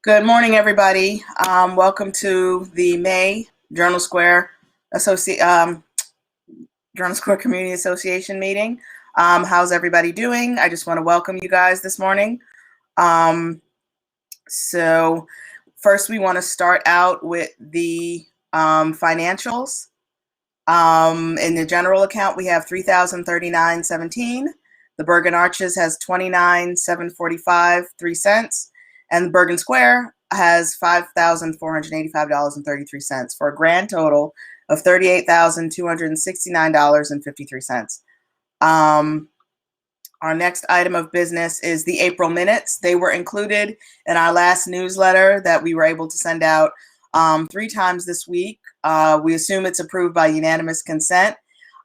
Good morning, everybody. Welcome to the May Journal Square Journal Square Community Association meeting. How's everybody doing? I just want to welcome you guys this morning. So first, we want to start out with the financials. In the general account, we have $3,039.17. The Bergen Arches has $29,745 3 cents. And the Bergen Square has $5,485.33 for a grand total of $38,269.53. Our next item of business is the April minutes. They were included in our last newsletter that we were able to send out 3 times this week. We assume it's approved by unanimous consent.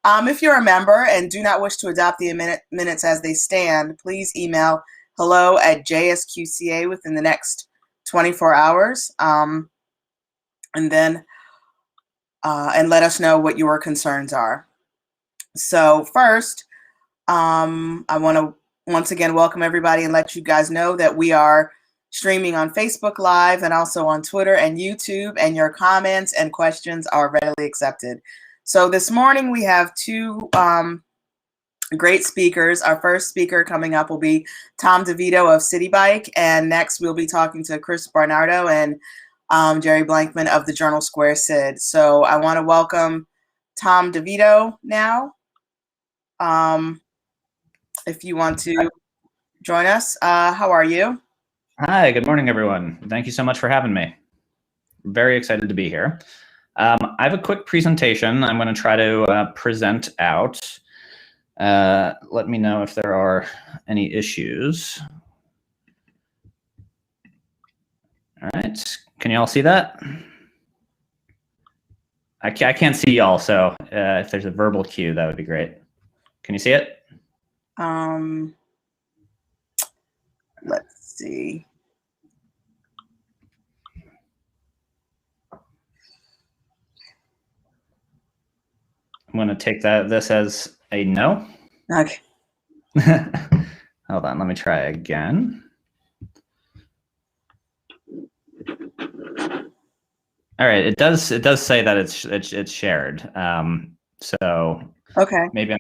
If you're a member and do not wish to adopt the minutes as they stand, please email hello@JSQCA within the next 24 hours, and let us know what your concerns are. So first, I want to once again welcome everybody and let you guys know that we are streaming on Facebook Live and also on Twitter and YouTube, and your comments and questions are readily accepted. So this morning we have 2 great speakers. Our first speaker coming up will be Tom Devoto of City Bike, and next we'll be talking to Chris Barnardo and Jerry Blankman of the Journal Square SID. So I want to welcome Tom Devoto now. If you want to join us, how are you? Hi, good morning, everyone. Thank you so much for having me. Very excited to be here. I have a quick presentation I'm going to try to present out. Let me know if there are any issues. All right, can you all see that? I can't see y'all, so if there's a verbal cue, that would be great. Can you see it? Let's see. I'm going to take this as a no. Okay. Hold on, let me try again. All right, it does say that it's shared. So Okay. maybe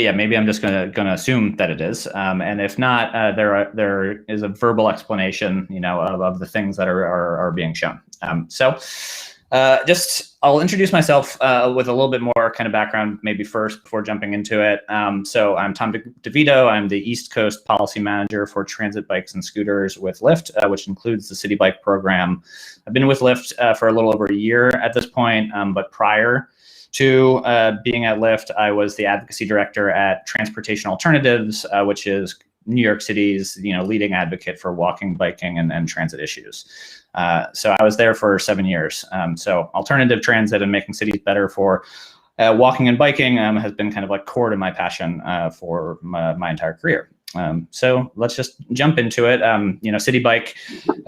I'm just gonna assume that it is. And if not, there is a verbal explanation, of the things that are being shown. I'll introduce myself with a little bit more kind of background maybe first before jumping into it. So I'm Tom Devoto. I'm the East Coast Policy Manager for Transit Bikes and Scooters with Lyft, which includes the City Bike program. I've been with Lyft for a little over a year at this point, but prior to being at Lyft, I was the Advocacy Director at Transportation Alternatives, which is New York City's leading advocate for walking, biking, and transit issues. So I was there for 7 years. So alternative transit and making cities better for walking and biking has been kind of like core to my passion for my entire career. So let's just jump into it. City Bike,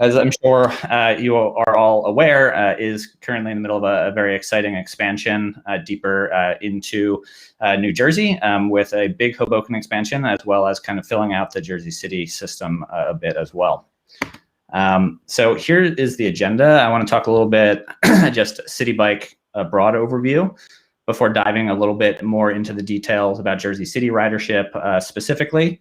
as I'm sure you are all aware, is currently in the middle of a very exciting expansion deeper into New Jersey with a big Hoboken expansion, as well as kind of filling out the Jersey City system a bit as well. So here is the agenda. I want to talk a little bit just City Bike, a broad overview, before diving a little bit more into the details about Jersey City ridership specifically.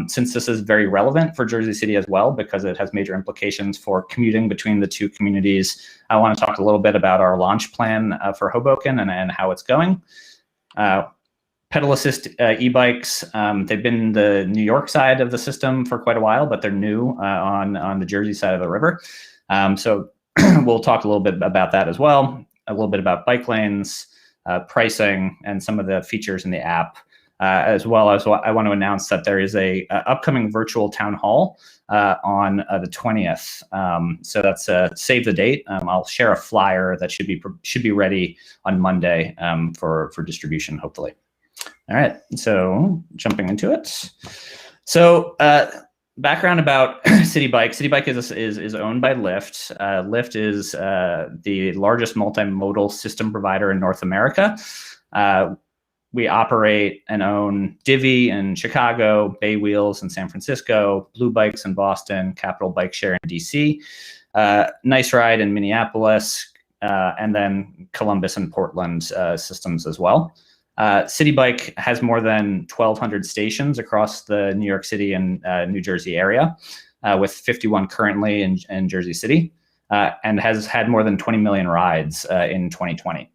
Since this is very relevant for Jersey City as well, because it has major implications for commuting between the 2 communities, I want to talk a little bit about our launch plan for Hoboken and how it's going. Pedal assist e-bikes, they've been the New York side of the system for quite a while, but they're new on the Jersey side of the river. So we'll talk a little bit about that as well, a little bit about bike lanes, pricing, and some of the features in the app, as well as I want to announce that there is a upcoming virtual town hall on the 20th. So that's save the date. I'll share a flyer that should be ready on Monday for distribution, hopefully. All right, so jumping into it. So background about City Bike. City Bike is owned by Lyft. Lyft is the largest multimodal system provider in North America. We operate and own Divvy in Chicago, Bay Wheels in San Francisco, Blue Bikes in Boston, Capital Bike Share in DC, Nice Ride in Minneapolis, and then Columbus and Portland systems as well. City Bike has more than 1,200 stations across the New York City and New Jersey area, with 51 currently in Jersey City, and has had more than 20 million rides in 2020.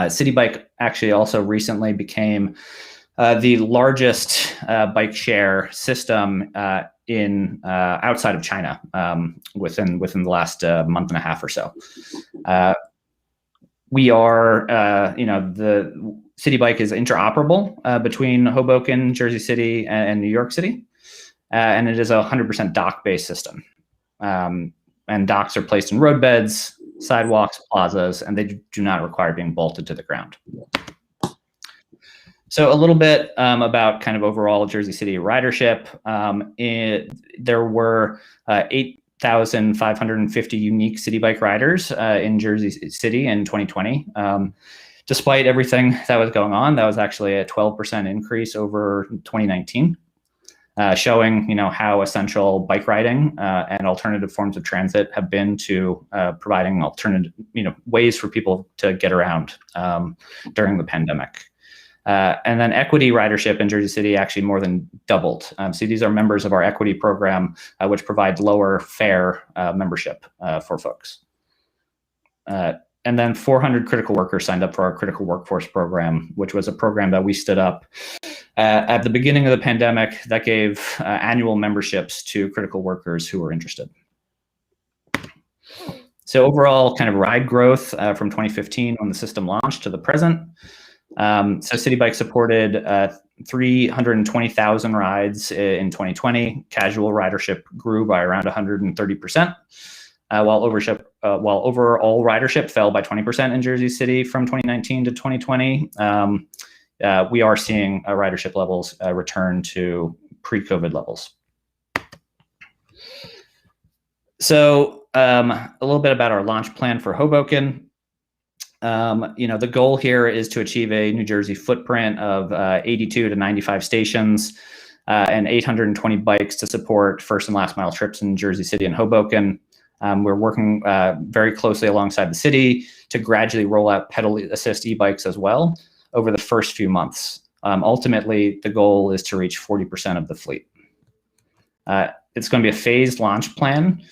City Bike actually also recently became the largest bike share system in outside of China within the last month and a half or so. We are, the City Bike is interoperable between Hoboken, Jersey City, and New York City, and it is a 100% dock-based system. And docks are placed in roadbeds, sidewalks, plazas, and they do not require being bolted to the ground. So a little bit about kind of overall Jersey City ridership. There were 8,550 unique City Bike riders in Jersey City in 2020. Despite everything that was going on, that was actually a 12% increase over 2019. Showing how essential bike riding and alternative forms of transit have been to providing alternative ways for people to get around during the pandemic. And then equity ridership in Jersey City actually more than doubled. So these are members of our equity program, which provides lower fare membership for folks. And then 400 critical workers signed up for our critical workforce program, which was a program that we stood up at the beginning of the pandemic that gave annual memberships to critical workers who were interested. So overall kind of ride growth from 2015 when the system launched to the present. So City Bike supported 320,000 rides in 2020. Casual ridership grew by around 130%. While overall ridership fell by 20% in Jersey City from 2019 to 2020, we are seeing ridership levels return to pre-COVID levels. So a little bit about our launch plan for Hoboken. The goal here is to achieve a New Jersey footprint of 82 to 95 stations and 820 bikes to support first and last mile trips in Jersey City and Hoboken. We're working very closely alongside the city to gradually roll out pedal assist e-bikes as well over the first few months. Ultimately, the goal is to reach 40% of the fleet. It's going to be a phased launch plan,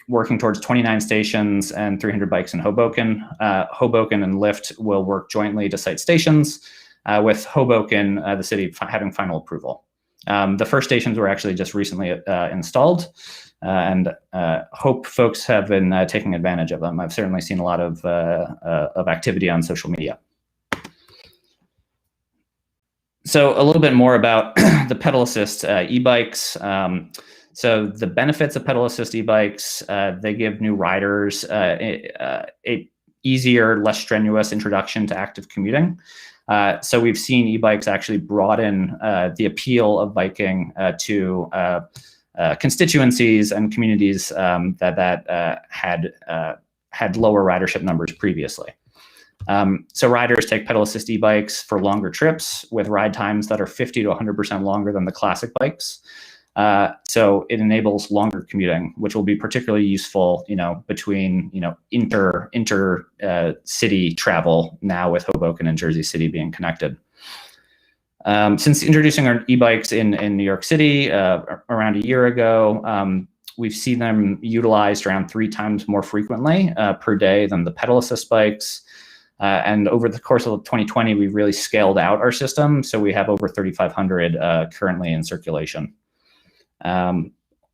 working towards 29 stations and 300 bikes in Hoboken. Hoboken and Lyft will work jointly to site stations, with Hoboken, the city, having final approval. The first stations were actually just recently installed. And hope folks have been taking advantage of them. I've certainly seen a lot of activity on social media. So a little bit more about the pedal assist e-bikes. So the benefits of pedal assist e-bikes, they give new riders a easier, less strenuous introduction to active commuting. So we've seen e-bikes actually broaden the appeal of biking to constituencies and communities that had lower ridership numbers previously. So riders take pedal assist e-bikes for longer trips with ride times that are 50 to 100% longer than the classic bikes. So it enables longer commuting, which will be particularly useful, between, inter city travel now with Hoboken and Jersey City being connected. Since introducing our e-bikes in New York City around a year ago, we've seen them utilized around 3 times more frequently per day than the pedal assist bikes. And over the course of 2020, we've really scaled out our system. So we have over 3,500 currently in circulation.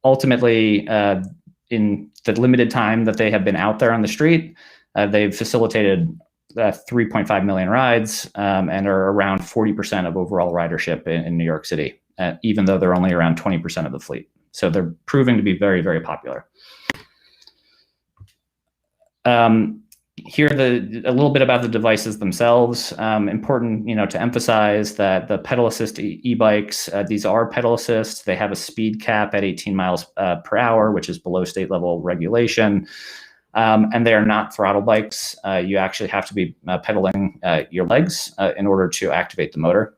Ultimately, in the limited time that they have been out there on the street, they've facilitated 3.5 million rides and are around 40% of overall ridership in New York City, even though they're only around 20% of the fleet. So they're proving to be very, very popular. Here, a little bit about the devices themselves. Important, to emphasize that the pedal assist e-bikes, these are pedal assist. They have a speed cap at 18 miles per hour, which is below state level regulation. And they are not throttle bikes. You actually have to be pedaling your legs in order to activate the motor.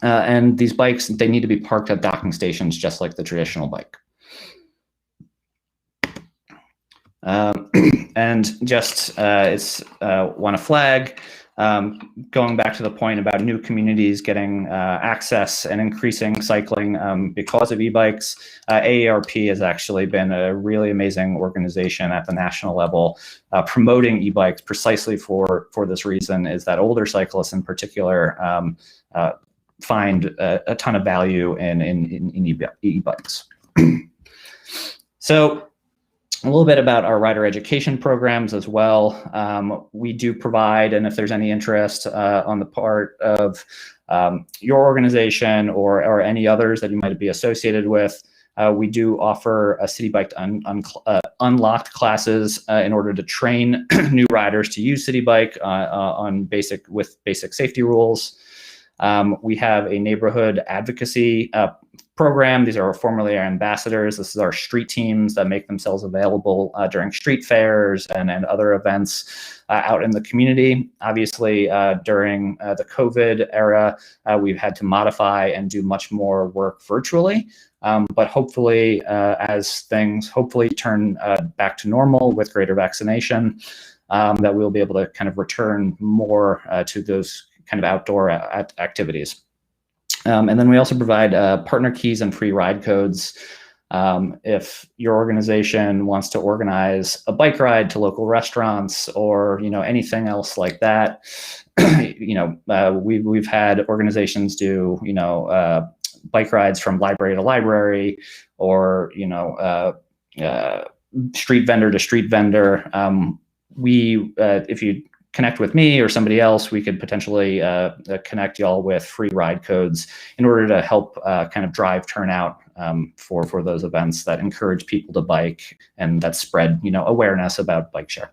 And these bikes, they need to be parked at docking stations just like the traditional bike. And just want to flag, going back to the point about new communities getting access and increasing cycling because of e-bikes, AARP has actually been a really amazing organization at the national level promoting e-bikes precisely for this reason, is that older cyclists in particular find a ton of value in e-bikes. So a little bit about our rider education programs as well. We do provide, and if there's any interest on the part of your organization or any others that you might be associated with, we do offer a City Bike Unlocked classes in order to train new riders to use City Bike with basic safety rules. We have a neighborhood advocacy program. These are formerly our ambassadors. This is our street teams that make themselves available during street fairs and other events out in the community. Obviously, during the COVID era, we've had to modify and do much more work virtually. But hopefully, as things hopefully turn back to normal with greater vaccination, that we'll be able to kind of return more to those kind of outdoor activities. And then we also provide partner keys and free ride codes. If your organization wants to organize a bike ride to local restaurants or anything else like that, we've had organizations do bike rides from library to library, or street vendor to street vendor. If you connect with me or somebody else, we could potentially connect y'all with free ride codes in order to help kind of drive turnout for those events that encourage people to bike and that spread awareness about bike share.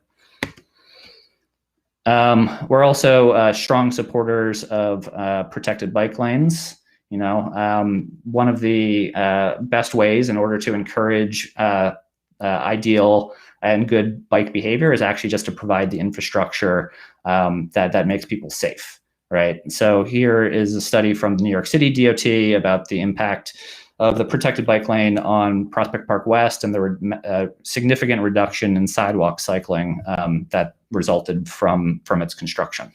We're also strong supporters of protected bike lanes. One of the best ways in order to encourage ideal and good bike behavior is actually just to provide the infrastructure that makes people safe, right? So here is a study from the New York City DOT about the impact of the protected bike lane on Prospect Park West, and there were significant reduction in sidewalk cycling that resulted from its construction.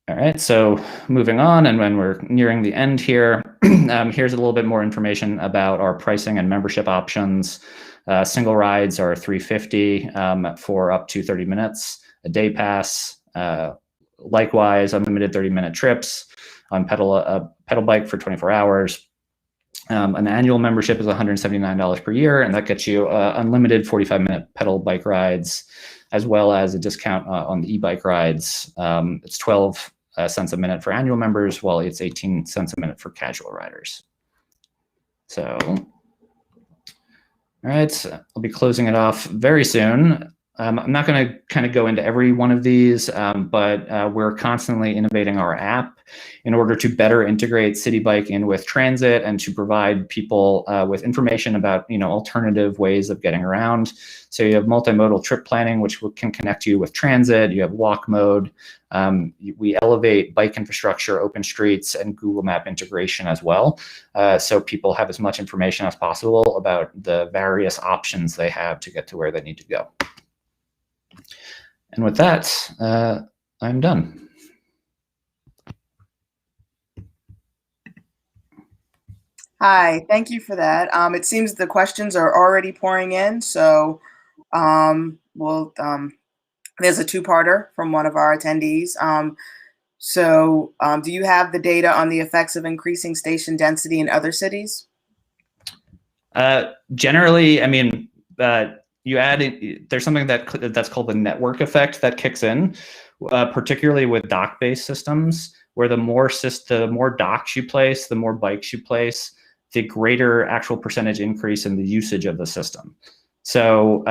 All right, so moving on, and when we're nearing the end here, here's a little bit more information about our pricing and membership options. Single rides are $350 for up to 30 minutes, a day pass. Likewise, unlimited 30-minute trips on pedal bike for 24 hours. An annual membership is $179 per year, and that gets you unlimited 45-minute pedal bike rides, as well as a discount on the e-bike rides. It's 12 cents a minute for annual members, while it's 18 cents a minute for casual riders. So, all right, I'll be closing it off very soon. I'm not going to kind of go into every one of these, but we're constantly innovating our app in order to better integrate City Bike in with transit and to provide people with information about alternative ways of getting around. So you have multimodal trip planning, which can connect you with transit. You have walk mode. We elevate bike infrastructure, open streets, and Google Map integration as well, so people have as much information as possible about the various options they have to get to where they need to go. And with that, I'm done. Hi, thank you for that. It seems the questions are already pouring in, so there's a two-parter from one of our attendees. Do you have the data on the effects of increasing station density in other cities? Generally, I mean, there's something that's called the network effect that kicks in, particularly with dock-based systems, where the more docks you place, the more bikes you place, the greater actual percentage increase in the usage of the system. So,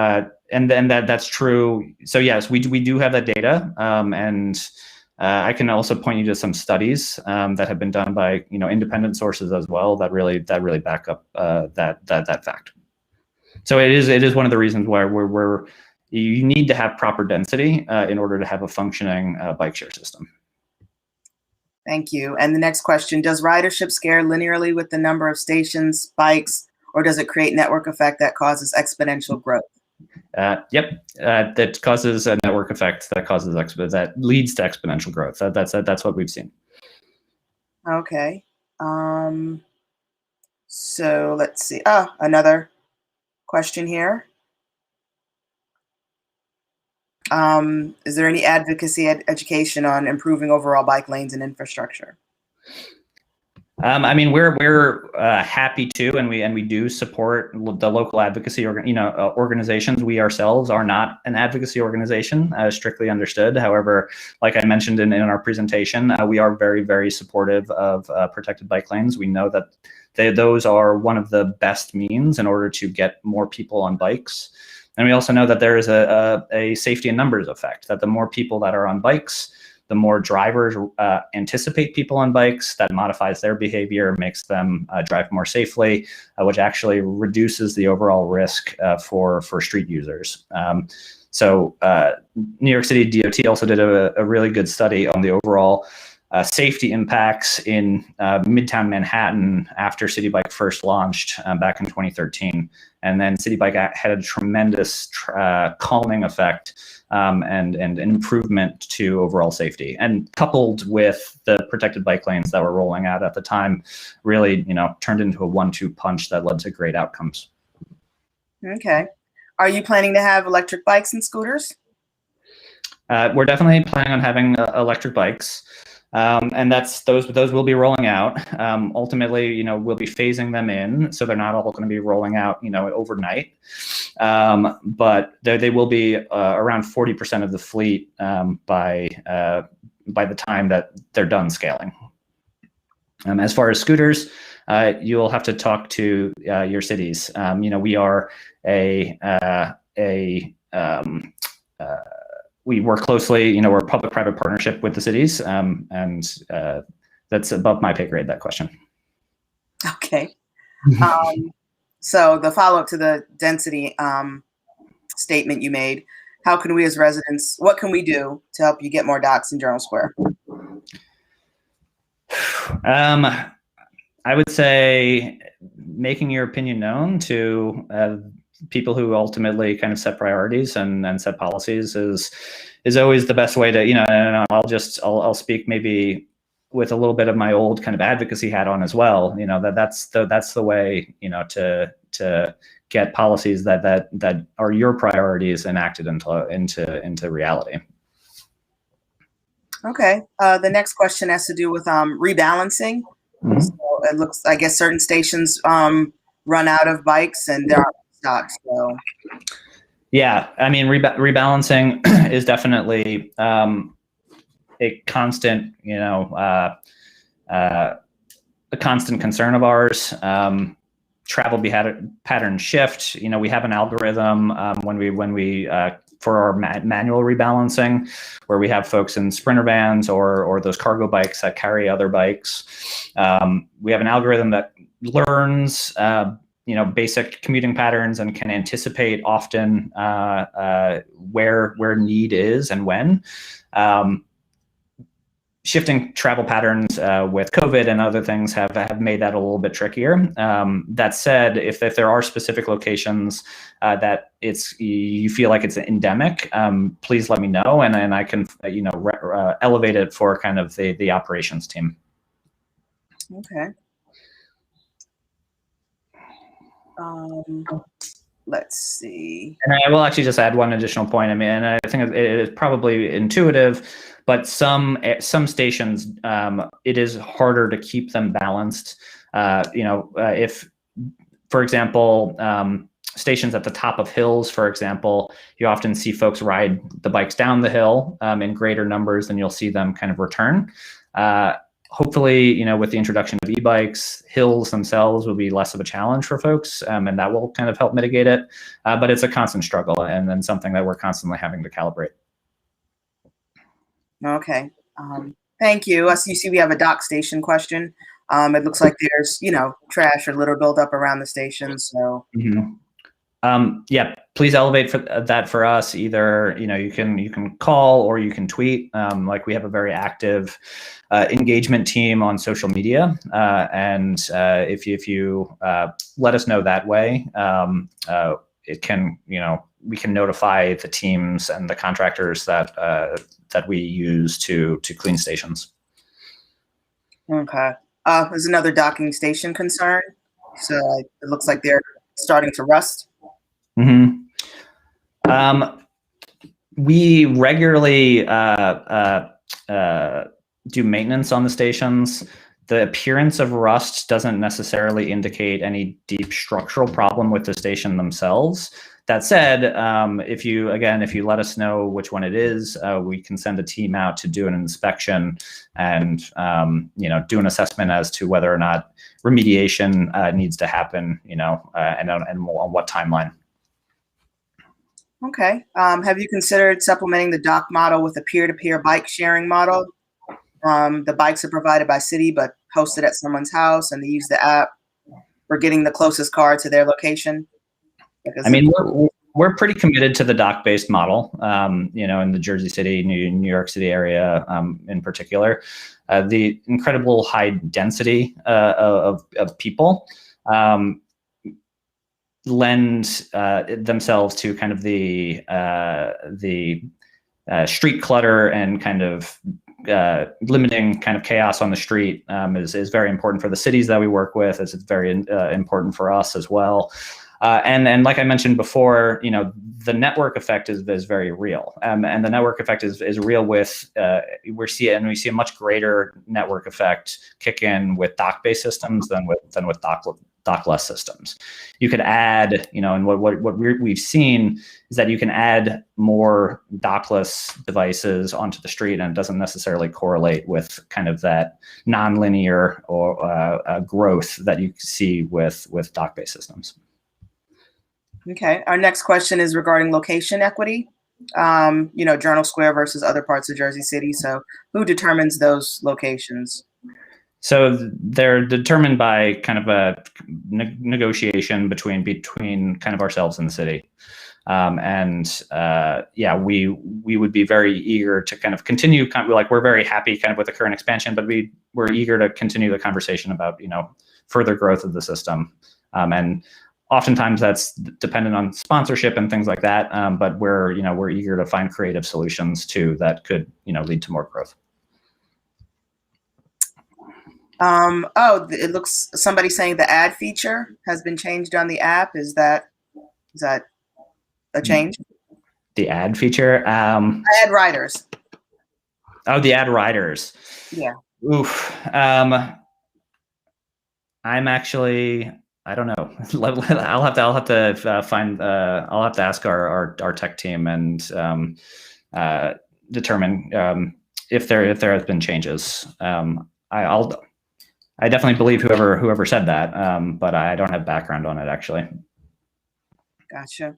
and then that's true. So yes, we do have that data, and I can also point you to some studies that have been done by independent sources as well that really back up that fact. So it is one of the reasons why you need to have proper density in order to have a functioning bike share system. Thank you. And the next question, does ridership scale linearly with the number of stations, bikes, or does it create network effect that causes exponential growth? Yep, that causes a network effect that leads to exponential growth. That's what we've seen. Okay. So let's see. Another question here. Is there any advocacy education on improving overall bike lanes and infrastructure? I mean, we're happy to, and we do support the local advocacy organizations. We ourselves are not an advocacy organization, strictly understood. However, like I mentioned in our presentation, we are very, very supportive of protected bike lanes. We know that those are one of the best means in order to get more people on bikes. And we also know that there is a safety in numbers effect, that the more people that are on bikes, the more drivers anticipate people on bikes. That modifies their behavior, makes them drive more safely, which actually reduces the overall risk for street users. So New York City DOT also did a really good study on the overall safety impacts in Midtown Manhattan after City Bike first launched back in 2013. And then City Bike had a tremendous calming effect and an improvement to overall safety. And coupled with the protected bike lanes that were rolling out at the time, really, turned into a 1-2 punch that led to great outcomes. Okay. Are you planning to have electric bikes and scooters? We're definitely planning on having electric bikes. And those will be rolling out. Ultimately, we'll be phasing them in, so they're not all going to be rolling out, overnight. But they will be around 40% of the fleet by the time that they're done scaling. As far as scooters, you'll have to talk to your cities. We are we work closely, we're a public-private partnership with the cities, and that's above my pay grade, that question. Okay. So the follow-up to the density statement you made, how can we as residents, what can we do to help you get more docks in Journal Square? I would say making your opinion known to people who ultimately kind of set priorities and set policies is always the best way to, and I'll speak maybe with a little bit of my old kind of advocacy hat on as well. That's the way, to get policies that are your priorities enacted into reality. Okay. The next question has to do with rebalancing. Mm-hmm. So it looks, I guess, certain stations run out of bikes and there aren't stocks. So. Yeah, I mean, rebalancing is definitely a constant, a constant concern of ours. Travel pattern shift. We have an algorithm when we for our manual rebalancing, where we have folks in sprinter vans or those cargo bikes that carry other bikes. We have an algorithm that learns basic commuting patterns and can anticipate often where need is and when. Shifting travel patterns with COVID and other things have made that a little bit trickier. That said, if there are specific locations that you feel like it's endemic, please let me know, and I can elevate it for kind of the operations team. Okay. Let's see. And I will actually just add one additional point. I mean, and I think it is probably intuitive, but some stations, it is harder to keep them balanced. If, for example, stations at the top of hills, for example, you often see folks ride the bikes down the hill in greater numbers than you'll see them kind of return. Hopefully, with the introduction of e-bikes, hills themselves will be less of a challenge for folks, and that will kind of help mitigate it. But it's a constant struggle, and then something that we're constantly having to calibrate. Okay. Thank you. As you see, we have a dock station question. It looks like there's, trash or litter buildup around the station. So. Mm-hmm. Yeah, please elevate that for us. Either you can call or you can tweet. Like we have a very active engagement team on social media, and if you let us know that way, it can we can notify the teams and the contractors that that we use to clean stations. Okay. There's another docking station concern. So it looks like they're starting to rust. Mm-hmm. We regularly do maintenance on the stations. The appearance of rust doesn't necessarily indicate any deep structural problem with the station themselves. That said, if you let us know which one it is, we can send a team out to do an inspection and do an assessment as to whether or not remediation needs to happen, and on what timeline. Okay. Have you considered supplementing the dock model with a peer-to-peer bike sharing model? The bikes are provided by city, but hosted at someone's house, and they use the app for getting the closest car to their location. I mean, we're pretty committed to the dock-based model, in the Jersey City, New York City area in particular. The incredible high density of people lend themselves to kind of the street clutter and kind of limiting kind of chaos on the street is very important for the cities that we work with. It's very important for us as well. And like I mentioned before, the network effect is very real. And the network effect is real with, we see a much greater network effect kick in with dock-based systems than with dockless systems. You could add, and what we've seen is that you can add more dockless devices onto the street, and it doesn't necessarily correlate with kind of that nonlinear or growth that you see with dock-based systems. Okay. Our next question is regarding location equity. Journal Square versus other parts of Jersey City. So who determines those locations? So they're determined by kind of a negotiation between kind of ourselves and the city. We would be very eager to kind of continue, we're very happy kind of with the current expansion, but we're eager to continue the conversation about, further growth of the system. And oftentimes that's dependent on sponsorship and things like that. But we're eager to find creative solutions too that could, lead to more growth. It looks, somebody saying the ad feature has been changed on the app. Is that a change? The ad feature? Ad riders. Oh, the ad riders. Yeah. Oof. I'm actually, I don't know. I'll have to find. I'll have to ask our tech team and determine if there has been changes. I definitely believe whoever said that, but I don't have background on it actually. Gotcha.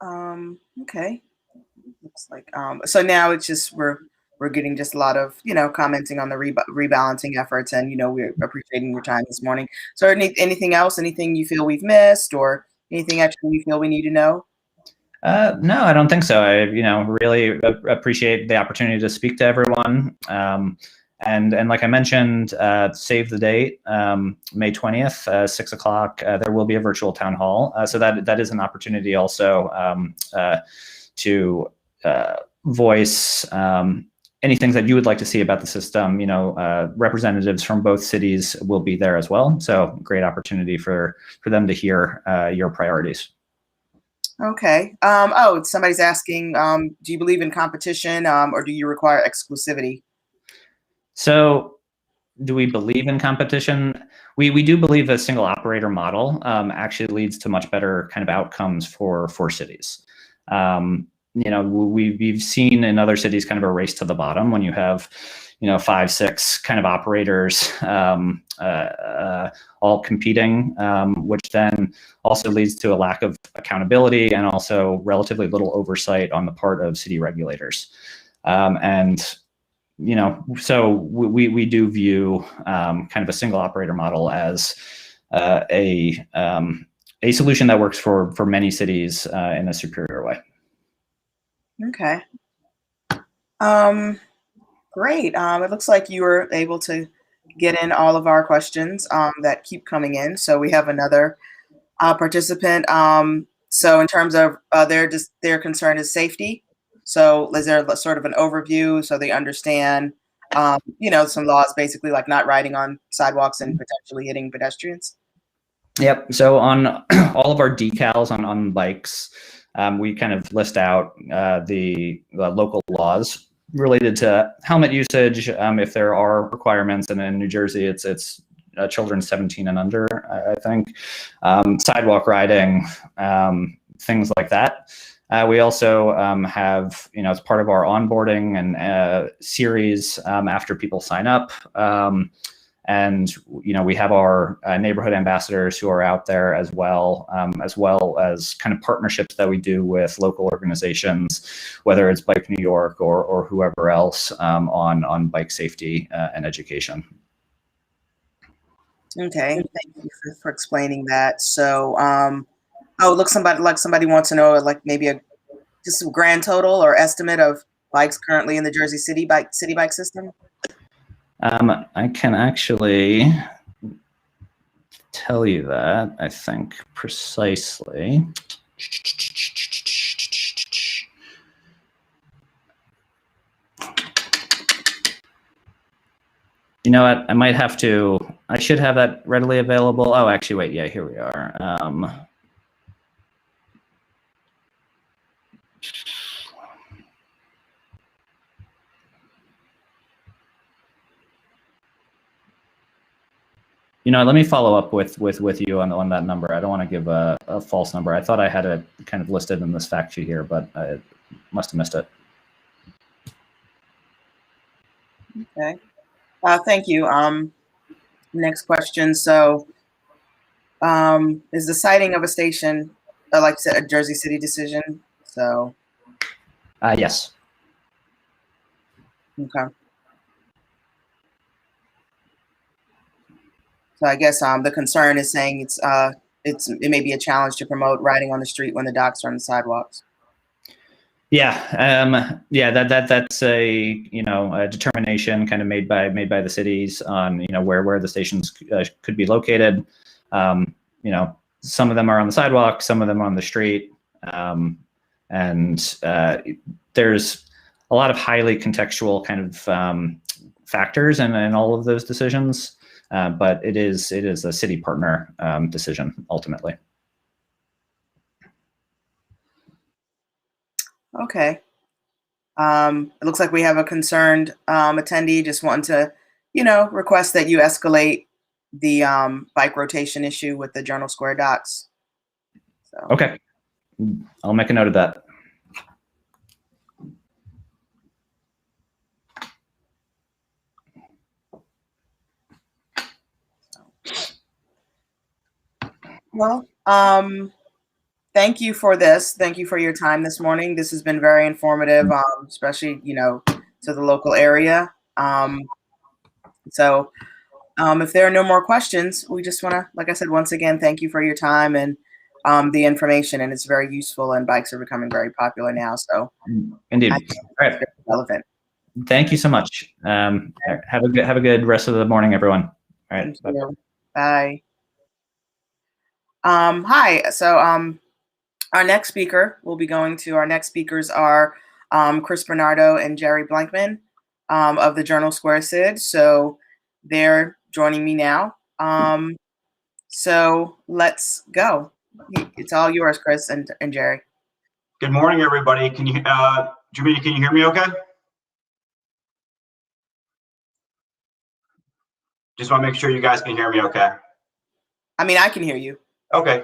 Okay. Looks like so now it's just we're getting just a lot of commenting on the rebalancing efforts, and we're appreciating your time this morning. So anything else? Anything you feel we've missed, or anything extra you feel we need to know? No, I don't think so. I really appreciate the opportunity to speak to everyone. And like I mentioned, save the date, May 20th, 6:00. There will be a virtual town hall. So that is an opportunity also to voice any things that you would like to see about the system. Representatives from both cities will be there as well. So great opportunity for them to hear your priorities. Okay. Somebody's asking, do you believe in competition or do you require exclusivity? So do we believe in competition? We do believe a single operator model actually leads to much better kind of outcomes for cities. We've seen in other cities kind of a race to the bottom when you have 5, 6 kind of operators all competing, which then also leads to a lack of accountability and also relatively little oversight on the part of city regulators. So we do view kind of a single operator model as a a solution that works for many cities in a superior way. Okay. Great. It looks like you were able to get in all of our questions that keep coming in. So we have another participant. So in terms of their concern is safety. So is there sort of an overview so they understand, some laws basically like not riding on sidewalks and potentially hitting pedestrians? Yep. So on all of our decals on bikes, we kind of list out the local laws related to helmet usage. If there are requirements, and in New Jersey, it's children 17 and under, I think. Sidewalk riding, things like that. We also have, as part of our onboarding and series after people sign up. And we have our neighborhood ambassadors who are out there as well as kind of partnerships that we do with local organizations, whether it's Bike New York or whoever else on bike safety and education. Okay, thank you for explaining that. So, it looks somebody wants to know like maybe just a grand total or estimate of bikes currently in the Jersey City bike system. I can actually tell you that, I think, precisely. You know what? I should have that readily available. Oh, actually, wait. Yeah, here we are. Let me follow up with you on that number. I don't want to give a false number. I thought I had it kind of listed in this fact sheet here, but I must have missed it. Okay. Thank you. Next question. So, is the citing of a station, like I said, a Jersey City decision? So. Yes. Okay. So I guess the concern is saying it may be a challenge to promote riding on the street when the docks are on the sidewalks. Yeah, that's a a determination kind of made by the cities on where the stations could be located. Some of them are on the sidewalk, some of them are on the street, and there's a lot of highly contextual kind of factors in all of those decisions. But it is a city partner decision ultimately. Okay. It looks like we have a concerned attendee just wanting to, request that you escalate the bike rotation issue with the Journal Square docks. So. Okay, I'll make a note of that. Well, thank you for this. Thank you for your time this morning. This has been very informative, especially, to the local area. So if there are no more questions, we just want to, like I said, once again, thank you for your time and the information. And it's very useful, and bikes are becoming very popular now. So indeed. All right. Relevant. Thank you so much. Have a good rest of the morning, everyone. All right. Thank you. Bye. Hi. So our next speaker, our next speakers are Chris Bernardo and Jerry Blankman of the Journal Square SID. So they're joining me now. So let's go. It's all yours, Chris and Jerry. Good morning, everybody. Can you, Jimmy, can you hear me okay? Just want to make sure you guys can hear me okay. I mean, I can hear you. Okay.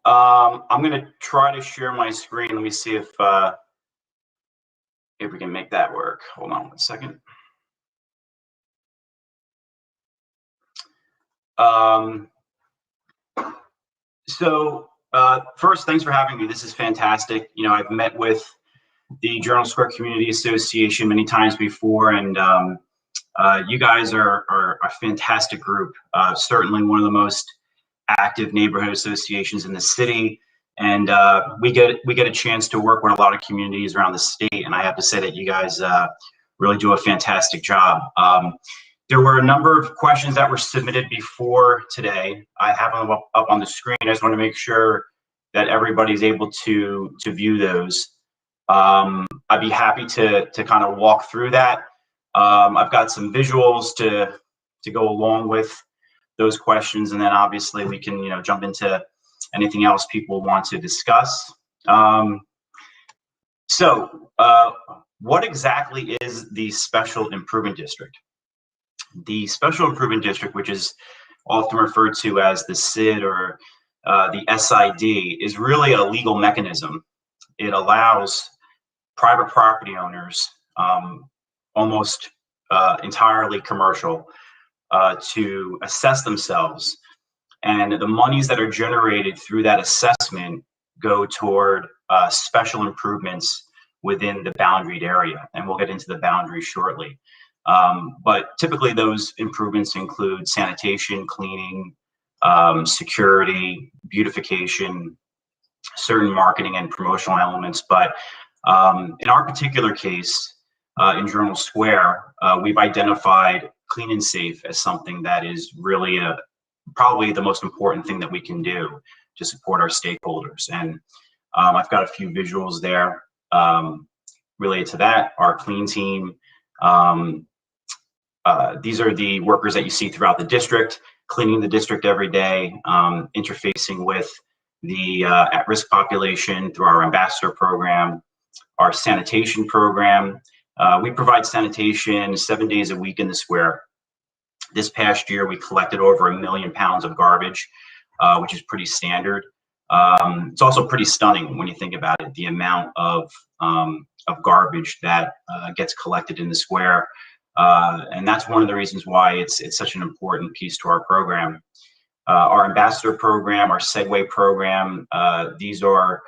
I'm going to try to share my screen. Let me see if we can make that work. Hold on one second. First, thanks for having me. This is fantastic. I've met with the Journal Square Community Association many times before, and you guys are a fantastic group. Certainly one of the most active neighborhood associations in the city, and we get a chance to work with a lot of communities around the state. And I have to say that you guys really do a fantastic job. There were a number of questions that were submitted before today. I have them up on the screen. I just want to make sure that everybody's able to view those. I'd be happy to kind of walk through that. I've got some visuals to go along with those questions, and then obviously we can jump into anything else people want to discuss. So what exactly is the Special Improvement District? The Special Improvement District, which is often referred to as the SID or the SID, is really a legal mechanism. It allows private property owners, almost entirely commercial, to assess themselves, and the monies that are generated through that assessment go toward special improvements within the boundaried area, and we'll get into the boundary shortly. But typically those improvements include sanitation, cleaning, security, beautification, certain marketing and promotional elements. But in our particular case, in Journal Square, we've identified clean and safe as something that is really probably the most important thing that we can do to support our stakeholders. And I've got a few visuals there related to that. Our clean team, these are the workers that you see throughout the district, cleaning the district every day, interfacing with the at-risk population through our ambassador program, our sanitation program. We provide sanitation 7 days a week in the square. This past year, we collected over 1 million pounds of garbage, which is pretty standard. It's also pretty stunning when you think about it, the amount of garbage that gets collected in the square. And that's one of the reasons why it's such an important piece to our program. Our ambassador program, our Segway program, these are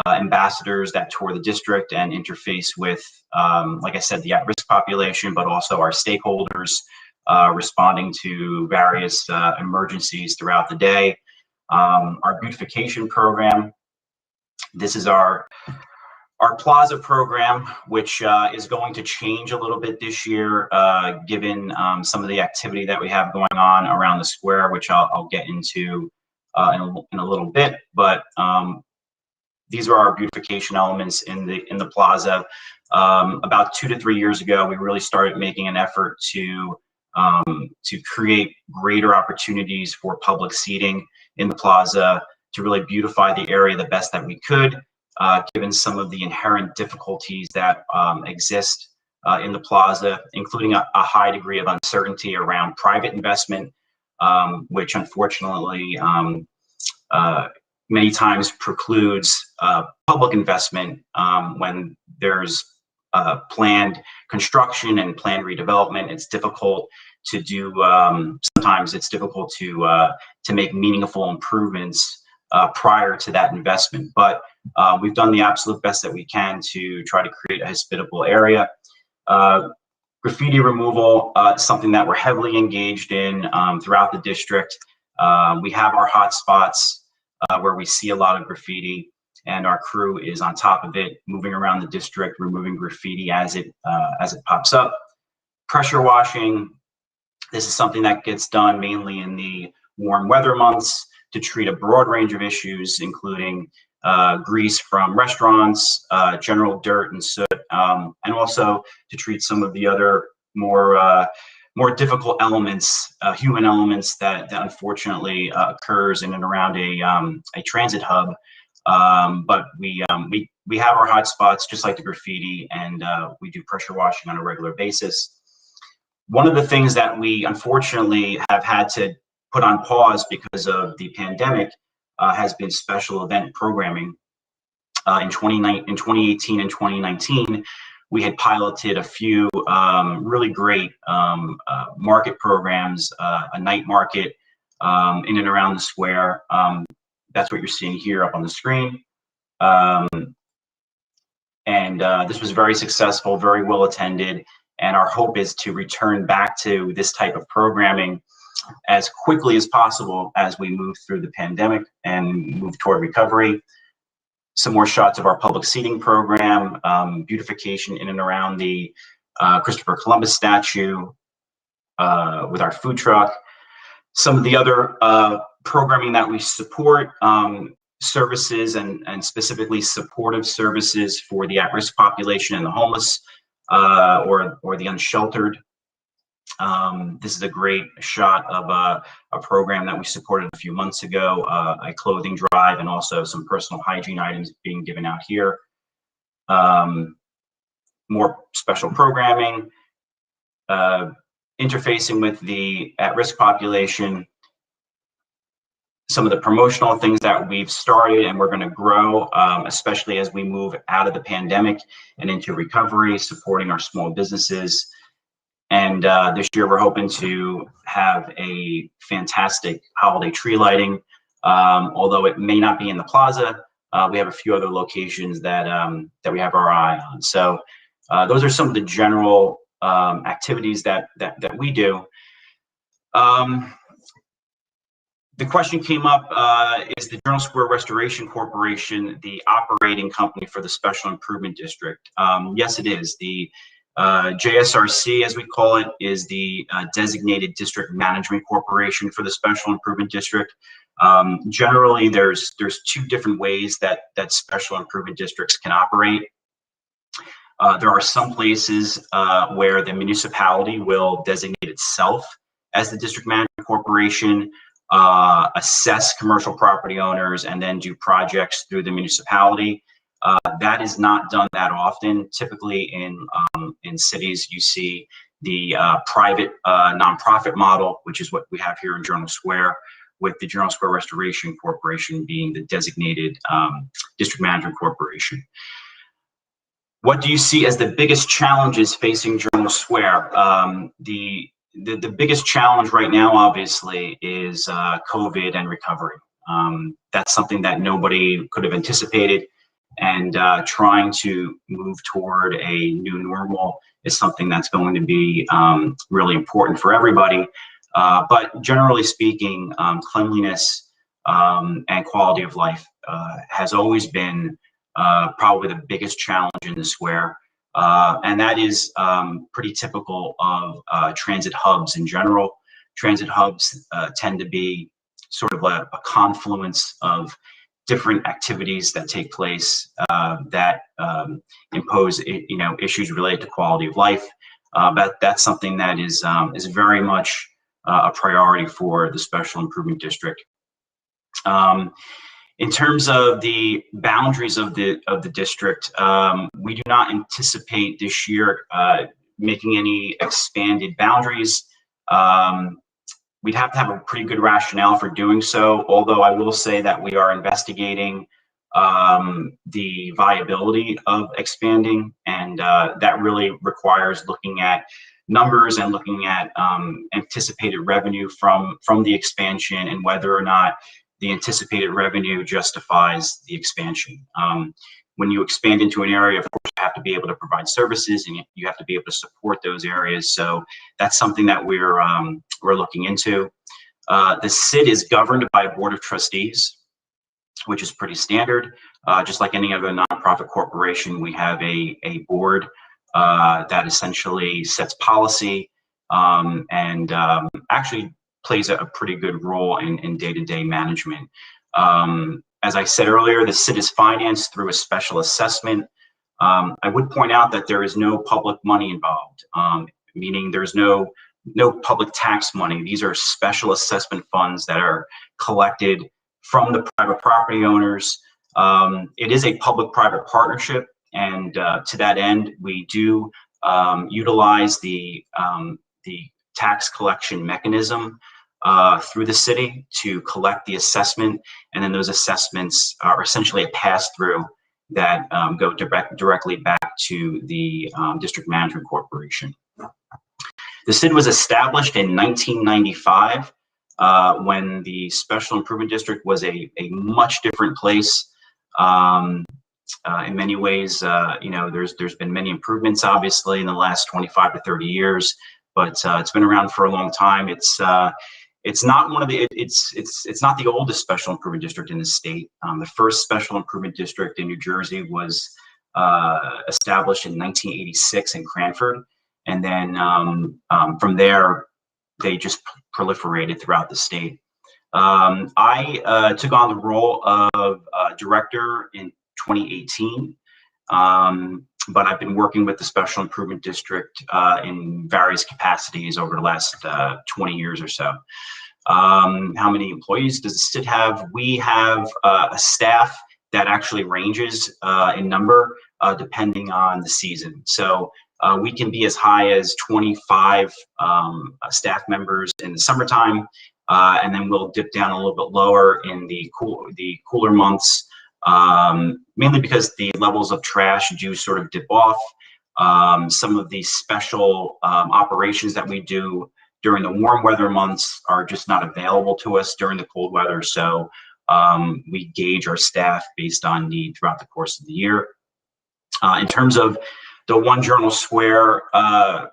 ambassadors that tour the district and interface with, like I said, the at-risk population, but also our stakeholders responding to various emergencies throughout the day. Our beautification program, this is our Plaza program, which is going to change a little bit this year, given some of the activity that we have going on around the square, which I'll get into in a little bit. But these are our beautification elements in the plaza. About 2 to 3 years ago, we really started making an effort to create greater opportunities for public seating in the plaza, to really beautify the area the best that we could, given some of the inherent difficulties that exist in the plaza, including a high degree of uncertainty around private investment, which unfortunately many times precludes public investment when there's planned construction and planned redevelopment. It's difficult to do, sometimes it's difficult to make meaningful improvements prior to that investment. But we've done the absolute best that we can to try to create a hospitable area. Graffiti removal, something that we're heavily engaged in throughout the district. We have our hot spots where we see a lot of graffiti, and our crew is on top of it, moving around the district, removing graffiti as it pops up. Pressure washing, this is something that gets done mainly in the warm weather months to treat a broad range of issues, including grease from restaurants, general dirt and soot, and also to treat some of the other more difficult elements, human elements that unfortunately occurs in and around a transit hub. But we have our hot spots, just like the graffiti, and we do pressure washing on a regular basis. One of the things that we unfortunately have had to put on pause because of the pandemic has been special event programming. In 2018 and 2019, we had piloted a few really great market programs, a night market in and around the square. That's what you're seeing here up on the screen. This was very successful, very well attended. And our hope is to return back to this type of programming as quickly as possible as we move through the pandemic and move toward recovery. Some more shots of our public seating program, beautification in and around the Christopher Columbus statue with our food truck. Some of the other programming that we support, services and specifically supportive services for the at-risk population and the homeless or the unsheltered. This is a great shot of a program that we supported a few months ago, a clothing drive, and also some personal hygiene items being given out here. More special programming, interfacing with the at-risk population, some of the promotional things that we've started and we're going to grow, especially as we move out of the pandemic and into recovery, supporting our small businesses. And this year we're hoping to have a fantastic holiday tree lighting. Although it may not be in the plaza, we have a few other locations that that we have our eye on. So those are some of the general activities that we do. The question came up, is the Journal Square Restoration Corporation the operating company for the Special Improvement District? Yes, it is. The JSRC, as we call it, is the designated district management corporation for the Special Improvement District. Generally, there's two different ways that special improvement districts can operate. There are some places where the municipality will designate itself as the district management corporation, assess commercial property owners, and then do projects through the municipality. That is not done that often. Typically in cities, you see the private nonprofit model, which is what we have here in Journal Square, with the Journal Square Restoration Corporation being the designated district management corporation. What do you see as the biggest challenges facing Journal Square? The biggest challenge right now, obviously, is COVID and recovery. That's something that nobody could have anticipated, and trying to move toward a new normal is something that's going to be really important for everybody. But generally speaking, cleanliness and quality of life has always been probably the biggest challenge in the square. And that is pretty typical of transit hubs in general. Transit hubs tend to be sort of a confluence of different activities that take place that impose, issues related to quality of life. But that's something that is very much a priority for the Special Improvement District. In terms of the boundaries of the district, we do not anticipate this year making any expanded boundaries. We'd have to have a pretty good rationale for doing so, although I will say that we are investigating the viability of expanding, and that really requires looking at numbers and looking at anticipated revenue from the expansion and whether or not the anticipated revenue justifies the expansion. When you expand into an area, of course, you have to be able to provide services and you have to be able to support those areas. So that's something that we're looking into. The SID is governed by a board of trustees, which is pretty standard. Just like any other nonprofit corporation, we have a board that essentially sets policy and actually plays a pretty good role in day-to-day management. As I said earlier, the SID is financed through a special assessment. I would point out that there is no public money involved, meaning there's no public tax money. These are special assessment funds that are collected from the private property owners. It is a public-private partnership, and to that end, we do utilize the tax collection mechanism through the city to collect the assessment, and then those assessments are essentially a pass-through that go directly back to the District Management Corporation. The SID was established in 1995 when the Special Improvement District was a much different place. In many ways, there's been many improvements, obviously, in the last 25 to 30 years, but it's been around for a long time. It's not one of the, it's not the oldest special improvement district in the state. The first special improvement district in New Jersey was established in 1986 in Cranford. And then from there, they just proliferated throughout the state. I took on the role of director in 2018, but I've been working with the Special Improvement District in various capacities over the last 20 years or so. How many employees does it have? We have a staff that actually ranges in number depending on the season. So we can be as high as 25 staff members in the summertime, and then we'll dip down a little bit lower in the cooler months, mainly because the levels of trash do sort of dip off. Some of the special operations that we do during the warm weather months are just not available to us during the cold weather. So we gauge our staff based on need throughout the course of the year. In terms of the One Journal Square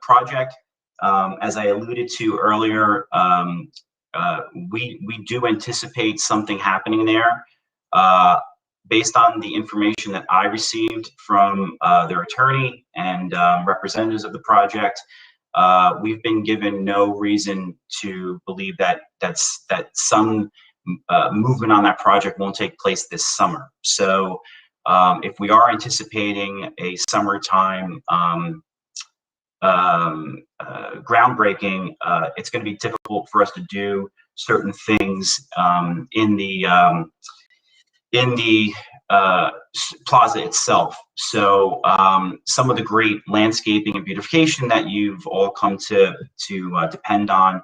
project, as I alluded to earlier, we do anticipate something happening there. Based on the information that I received from their attorney and representatives of the project, we've been given no reason to believe that some movement on that project won't take place this summer. So if we are anticipating a summertime groundbreaking, it's going to be difficult for us to do certain things in the plaza itself. So some of the great landscaping and beautification that you've all come to depend on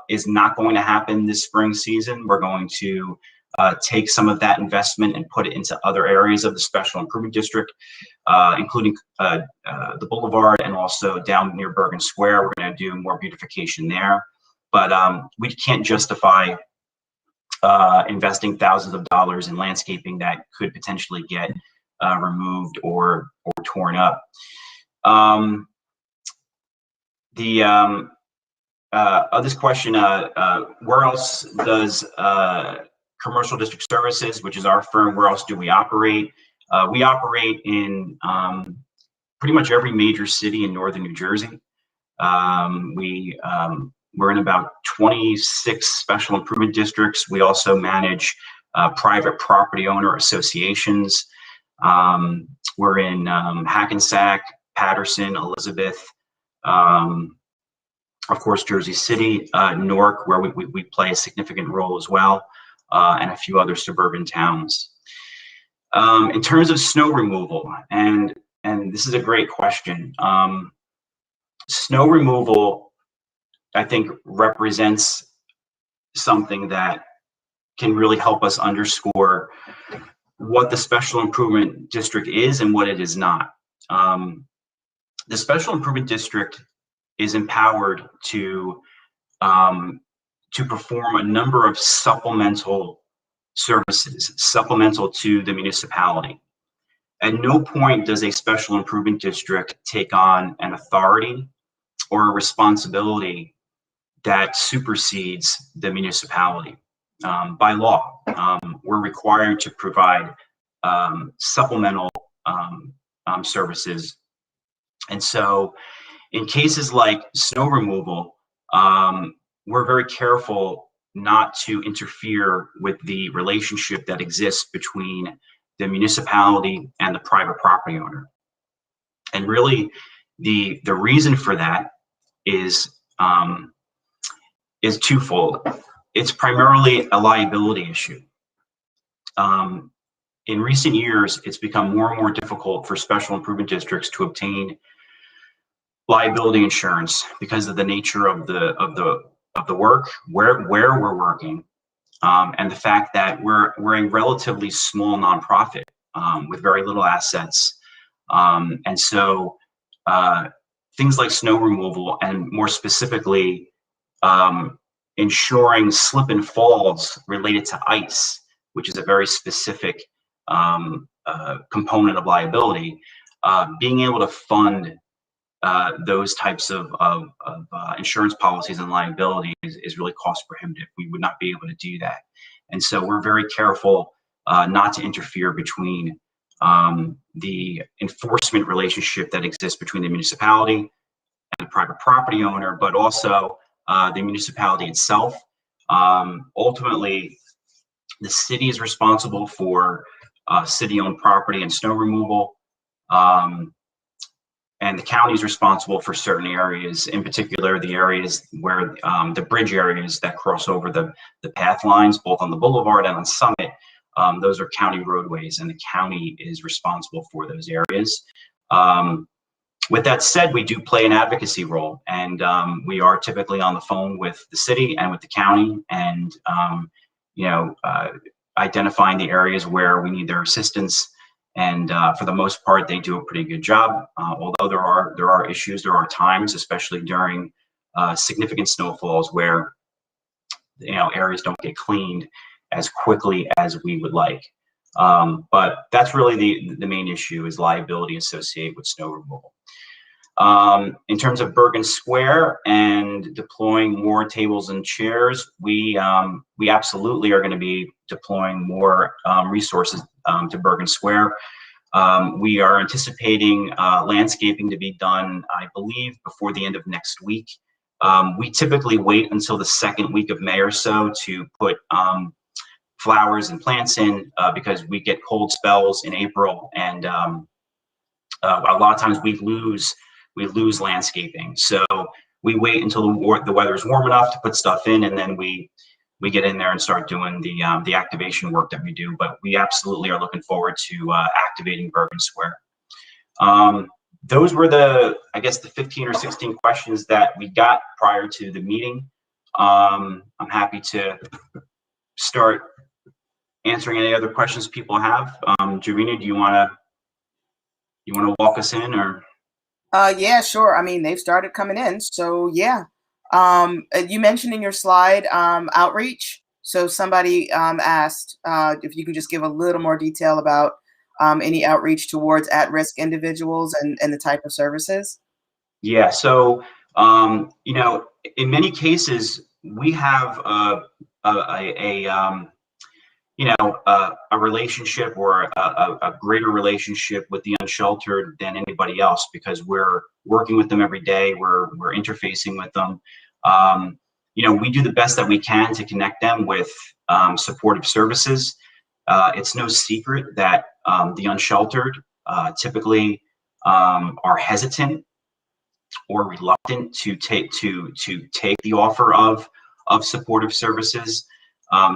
is not going to happen this spring season. We're going to take some of that investment and put it into other areas of the Special Improvement District, including the Boulevard and also down near Bergen Square. We're going to do more beautification there. But we can't justify investing thousands of dollars in landscaping that could potentially get removed or torn up. This question, where else does Commercial District Services, which is our firm, where else do we operate? We operate in pretty much every major city in northern New Jersey. We're in about 26 special improvement districts. We also manage private property owner associations. We're in Hackensack, Patterson, Elizabeth, of course, Jersey City, Newark, where we play a significant role as well, and a few other suburban towns. In terms of snow removal, and this is a great question. Snow removal, I think, represents something that can really help us underscore what the Special Improvement District is and what it is not. The Special Improvement District is empowered to perform a number of supplemental services, supplemental to the municipality. At no point does a Special Improvement District take on an authority or a responsibility that supersedes the municipality. By law, we're required to provide supplemental services. And so in cases like snow removal, we're very careful not to interfere with the relationship that exists between the municipality and the private property owner. And really, the reason for that is twofold. It's primarily a liability issue. In recent years, it's become more and more difficult for special improvement districts to obtain liability insurance because of the nature of the work, where we're working, and the fact that we're a relatively small nonprofit with very little assets, and so things like snow removal, and more specifically, ensuring slip and falls related to ice, which is a very specific component of liability, being able to fund those types of insurance policies and liabilities is really cost prohibitive. We would not be able to do that. And so we're very careful not to interfere between the enforcement relationship that exists between the municipality and the private property owner, but also the municipality itself. Ultimately, the city is responsible for city-owned property and snow removal. And the county is responsible for certain areas, in particular the areas where the bridge areas that cross over the path lines, both on the boulevard and on Summit. Those are county roadways, and the county is responsible for those areas. With that said, we do play an advocacy role, and we are typically on the phone with the city and with the county, and identifying the areas where we need their assistance. And for the most part, they do a pretty good job. Although there are issues, there are times, especially during significant snowfalls, where areas don't get cleaned as quickly as we would like. But that's really the main issue, is liability associated with snow removal. In terms of Bergen Square and deploying more tables and chairs, we absolutely are going to be deploying more resources to Bergen Square. We are anticipating landscaping to be done, I believe, before the end of next week. We typically wait until the second week of May or so to put flowers and plants in, because we get cold spells in April, and a lot of times we lose landscaping. So we wait until the weather is warm enough to put stuff in, and then we get in there and start doing the activation work that we do. But we absolutely are looking forward to activating Bergen Square. Those were the 15 or 16 questions that we got prior to the meeting. I'm happy to start answering any other questions people have. Jarina, do you want to walk us in, or? Yeah, sure. I mean, they've started coming in, so yeah. You mentioned in your slide outreach. So somebody asked if you can just give a little more detail about any outreach towards at-risk individuals and the type of services. Yeah. So in many cases we have a relationship, or a greater relationship with the unsheltered than anybody else, because we're working with them every day. We're interfacing with them. We do the best that we can to connect them with supportive services. It's no secret that the unsheltered typically are hesitant or reluctant to take the offer of supportive services.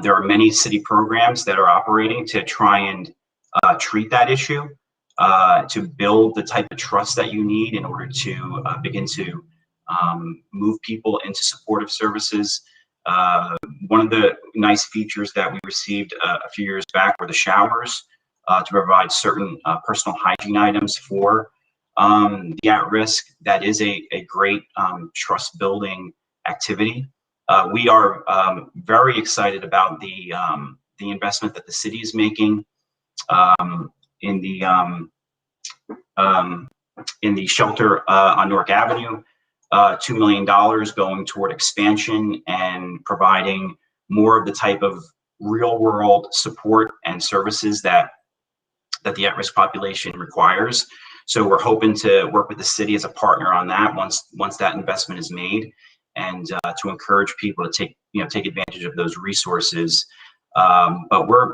There are many city programs that are operating to try and treat that issue, to build the type of trust that you need in order to begin to move people into supportive services. One of the nice features that we received a few years back were the showers, to provide certain personal hygiene items for the at-risk. That is a great trust building activity. We are very excited about the investment that the city is making in the shelter on Newark Avenue. $2 million going toward expansion and providing more of the type of real-world support and services that the at-risk population requires. So we're hoping to work with the city as a partner on that once that investment is made, and to encourage people to take advantage of those resources. But we're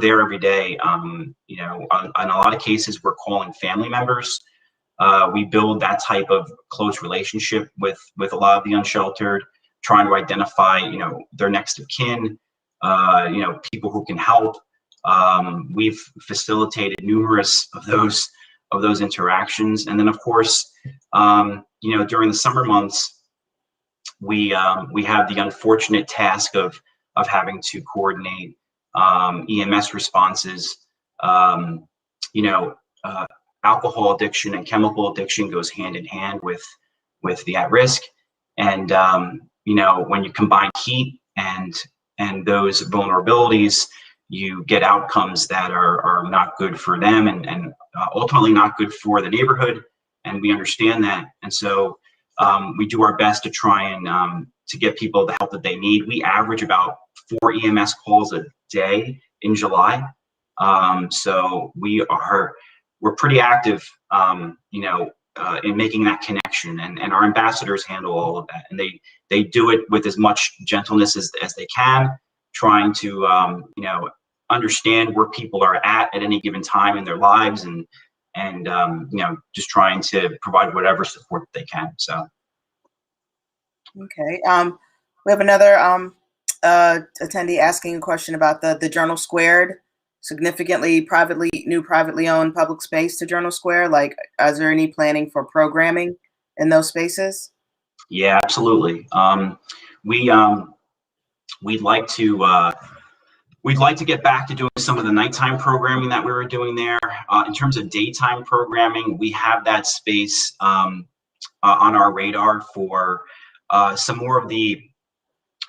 there every day. On a lot of cases, we're calling family members. We build that type of close relationship with a lot of the unsheltered, trying to identify their next of kin, people who can help. We've facilitated numerous of those interactions, and then of course, during the summer months, we have the unfortunate task of having to coordinate EMS responses. Alcohol addiction and chemical addiction goes hand in hand with the at-risk, and when you combine heat and those vulnerabilities, you get outcomes that are not good for them, and ultimately not good for the neighborhood, and we understand that. And so we do our best to try and to get people the help that they need. We average about 4 EMS calls a day in July. So we're pretty active, in making that connection, and our ambassadors handle all of that, and they do it with as much gentleness as they can, trying to understand where people are at any given time in their lives, and just trying to provide whatever support that they can. So okay, we have another attendee asking a question about the Journal Squared, significantly privately owned public space to Journal Square. Like, is there any planning for programming in those spaces? yeah, absolutely. We'd like to get back to doing some of the nighttime programming that we were doing there. In terms of daytime programming, we have that space on our radar for some more of the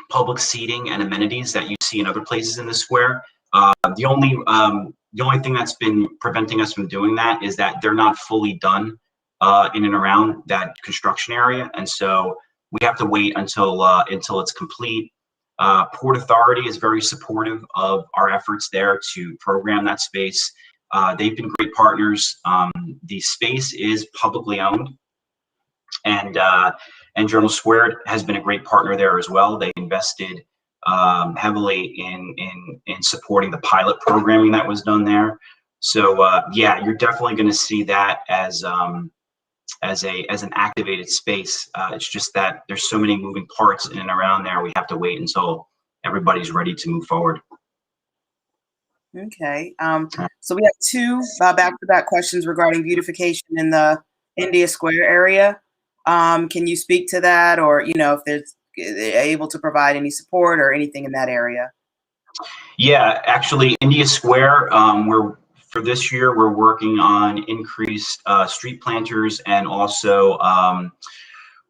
public seating and amenities that you see in other places in the square. The only thing that's been preventing us from doing that is that they're not fully done in and around that construction area, and so we have to wait until it's complete. Port Authority is very supportive of our efforts there to program that space. They've been great partners. The space is publicly owned, and Journal Squared has been a great partner there as well. They invested heavily in supporting the pilot programming that was done there. So yeah, you're definitely going to see that as an activated space. It's just that there's so many moving parts in and around there. We have to wait until everybody's ready to move forward. Okay. So we have two back-to-back questions regarding beautification in the India Square area. Can you speak to that, or if there's able to provide any support or anything in that area? Yeah, actually, India Square, for this year, we're working on increased street planters, and also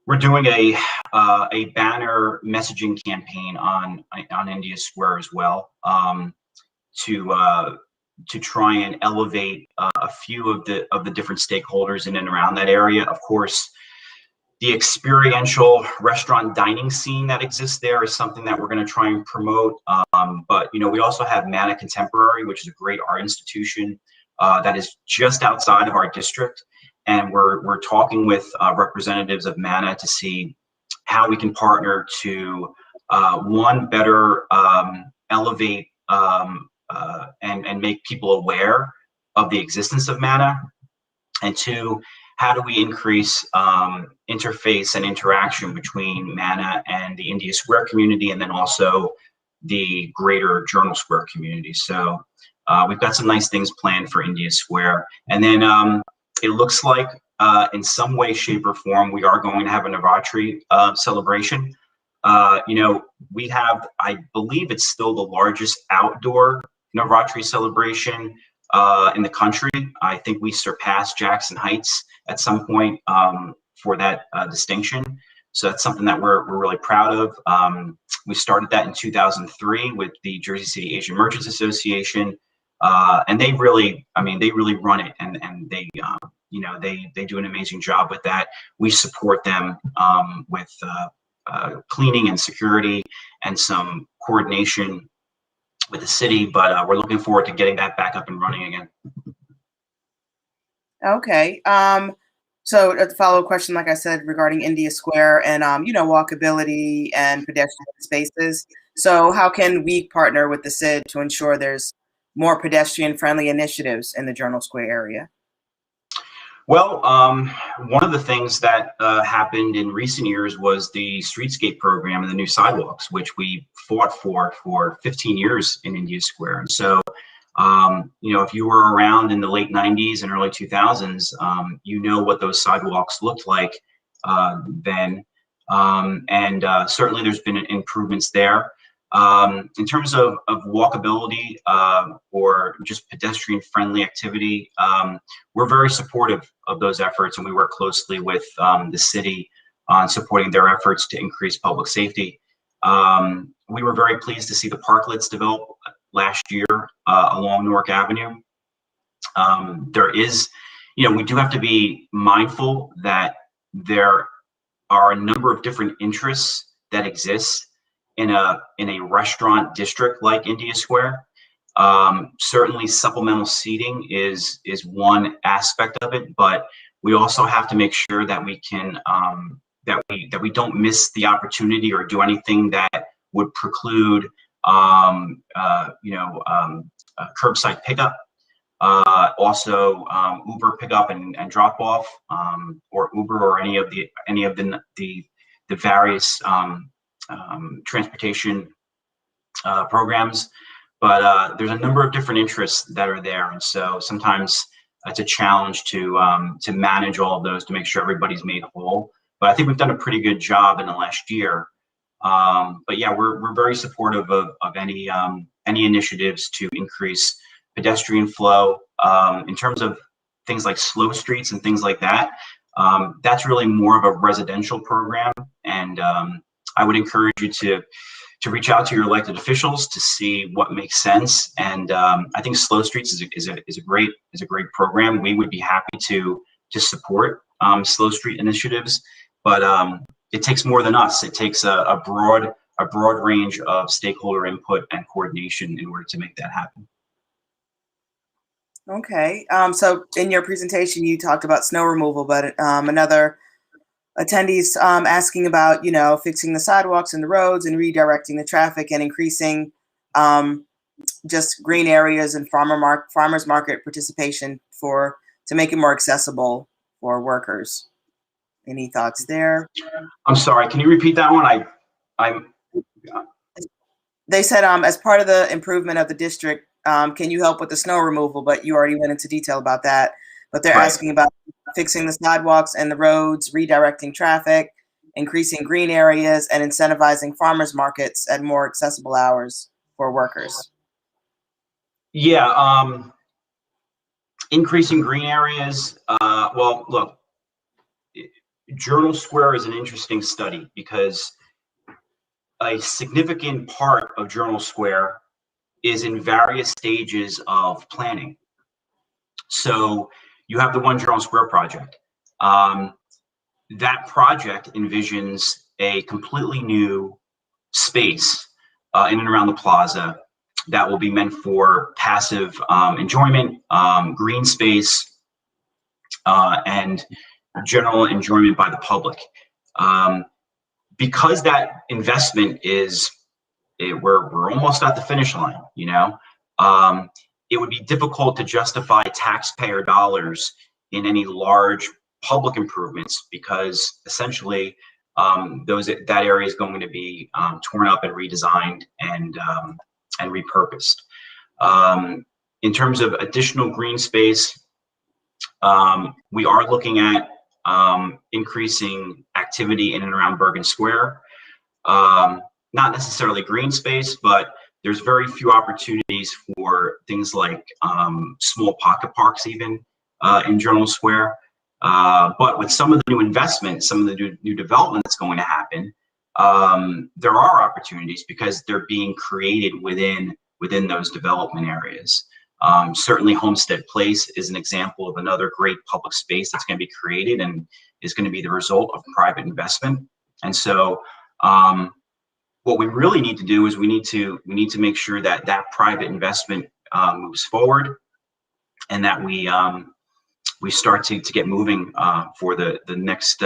we're doing a banner messaging campaign on India Square as well, to try and elevate a few of the different stakeholders in and around that area. Of course, the experiential restaurant dining scene that exists there is something that we're going to try and promote. But we also have Mana Contemporary, which is a great art institution that is just outside of our district, and we're talking with representatives of Mana to see how we can partner to better elevate and make people aware of the existence of Mana, and two, how do we increase interface and interaction between Mana and the India Square community, and then also the greater Journal Square community. So we've got some nice things planned for India Square. And then it looks like in some way, shape, or form, we are going to have a Navratri celebration. We have, I believe it's still the largest outdoor Navratri celebration in the country. I think we surpassed Jackson Heights at some point for that distinction. So that's something that we're really proud of. We started that in 2003 with the Jersey City Asian Merchants Association, and they really run it, and they do an amazing job with that. We support them with cleaning and security and some coordination with the city, but we're looking forward to getting that back up and running again. Okay. So a follow-up question, like I said, regarding India Square and walkability and pedestrian spaces. So how can we partner with the CID to ensure there's more pedestrian-friendly initiatives in the Journal Square area? Well, one of the things that happened in recent years was the Streetscape program and the new sidewalks, which we fought for 15 years in India Square. And so, if you were around in the late 90s and early 2000s, what those sidewalks looked like then. Certainly there's been improvements there. In terms of walkability or just pedestrian friendly activity, we're very supportive of those efforts, and we work closely with the city on supporting their efforts to increase public safety. We were very pleased to see the Parklets develop last year along Newark Avenue. There is we do have to be mindful that there are a number of different interests that exist in a restaurant district like India Square. Certainly supplemental seating is one aspect of it, but we also have to make sure that we can that we don't miss the opportunity or do anything that would preclude curbside pickup, also Uber pickup and drop off, or Uber or any of the various transportation programs. But there's a number of different interests that are there, and so sometimes it's a challenge to manage all of those to make sure everybody's made whole. But I think we've done a pretty good job in the last year. But yeah, we're very supportive of any initiatives to increase pedestrian flow. In terms of things like slow streets and things like that, that's really more of a residential program, and I would encourage you to reach out to your elected officials to see what makes sense. And I think slow streets is a great program. We would be happy to support slow street initiatives, but it takes more than us. It takes a broad range of stakeholder input and coordination in order to make that happen. Okay. So in your presentation, you talked about snow removal, but another attendees asking about, fixing the sidewalks and the roads and redirecting the traffic and increasing just green areas and farmers market participation to make it more accessible for workers. Any thoughts there? I'm sorry, can you repeat that one? They said as part of the improvement of the district, can you help with the snow removal? But you already went into detail about that. But they're asking about fixing the sidewalks and the roads, redirecting traffic, increasing green areas, and incentivizing farmers markets at more accessible hours for workers. Yeah, increasing green areas. Well, look, Journal Square is an interesting study because a significant part of Journal Square is in various stages of planning. So you have the One Journal Square project. That project envisions a completely new space in and around the plaza that will be meant for passive enjoyment, green space, and general enjoyment by the public. Because that investment we're almost at the finish line, it would be difficult to justify taxpayer dollars in any large public improvements because essentially that area is going to be torn up and redesigned and repurposed. In terms of additional green space, we are looking at increasing activity in and around Bergen Square. Not necessarily green space, but there's very few opportunities for things like small pocket parks even in Journal Square. But with some of the new investment, some of the new development that's going to happen, there are opportunities because they're being created within those development areas. Certainly Homestead Place is an example of another great public space that's going to be created and is going to be the result of private investment. And so what we really need to do is we need to make sure that private investment moves forward and that we start to get moving for the next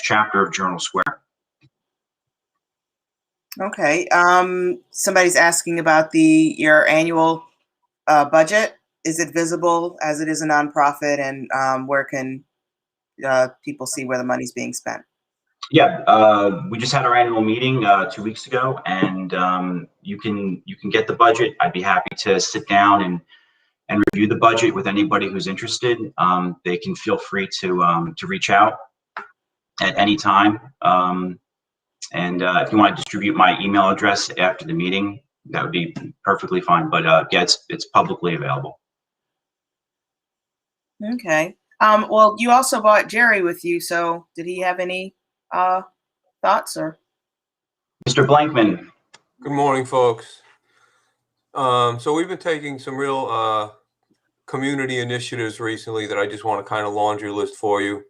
chapter of Journal Square. Okay. Somebody's asking about your annual budget. Is it visible as it is a nonprofit, and where can people see where the money's being spent? Yeah, we just had our annual meeting 2 weeks ago, and you can get the budget. I'd be happy to sit down and review the budget with anybody who's interested. They can feel free to reach out at any time. And if you want to distribute my email address after the meeting, that would be perfectly fine. But yeah, it's publicly available. Okay. Well, you also brought Jerry with you, so did he have any thoughts or? Mr. Blankman. Good morning, folks. So we've been taking some real community initiatives recently that I just want to kind of laundry list for you.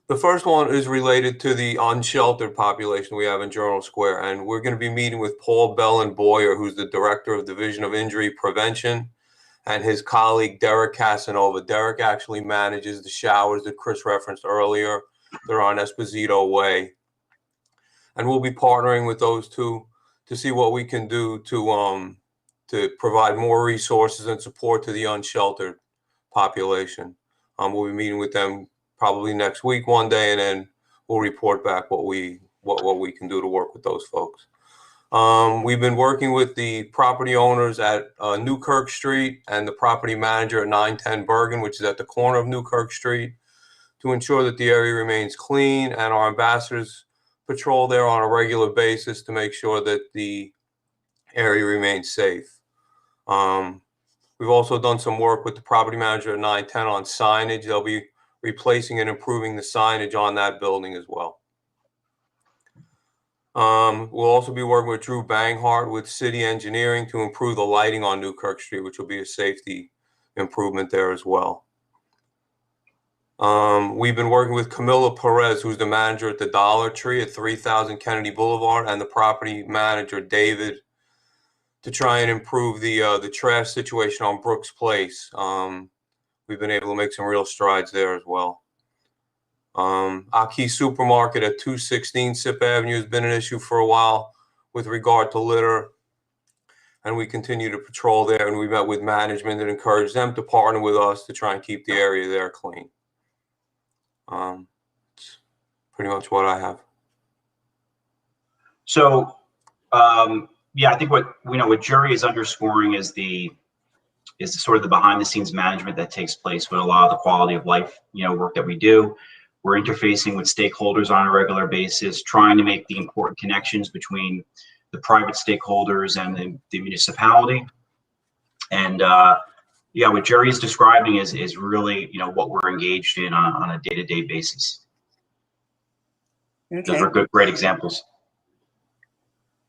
The first one is related to the unsheltered population we have in Journal Square, and we're going to be meeting with Paul Bell Boyer, who's the Director of Division of Injury Prevention, and his colleague Derek Casanova. Derek actually manages the showers that Chris referenced earlier. They're on Esposito Way. And we'll be partnering with those two to see what we can do to provide more resources and support to the unsheltered population. We'll be meeting with them probably next week one day, and then we'll report back what we can do to work with those folks. We've been working with the property owners at Newkirk Street and the property manager at 910 Bergen, which is at the corner of Newkirk Street, to ensure that the area remains clean, and our ambassadors patrol there on a regular basis to make sure that the area remains safe. We've also done some work with the property manager at 910 on signage. They'll be replacing and improving the signage on that building as well. We'll also be working with Drew Banghart with city engineering to improve the lighting on Newkirk Street, which will be a safety improvement there as well. We've been working with Camila Perez, who's the manager at the Dollar Tree at 3000 Kennedy Boulevard, and the property manager, David, to try and improve the trash situation on Brooks Place. We've been able to make some real strides there as well. Aki Supermarket at 216 Sip Avenue has been an issue for a while with regard to litter, and we continue to patrol there, and we met with management and encouraged them to partner with us to try and keep the area there clean. It's pretty much what I have. So, yeah, I think what Jerry is underscoring is the sort of the behind the scenes management that takes place with a lot of the quality of life, work that we do. We're interfacing with stakeholders on a regular basis, trying to make the important connections between the private stakeholders and the municipality. And yeah, what Jerry is describing is really, what we're engaged in on a day-to-day basis. Okay. Those are great examples.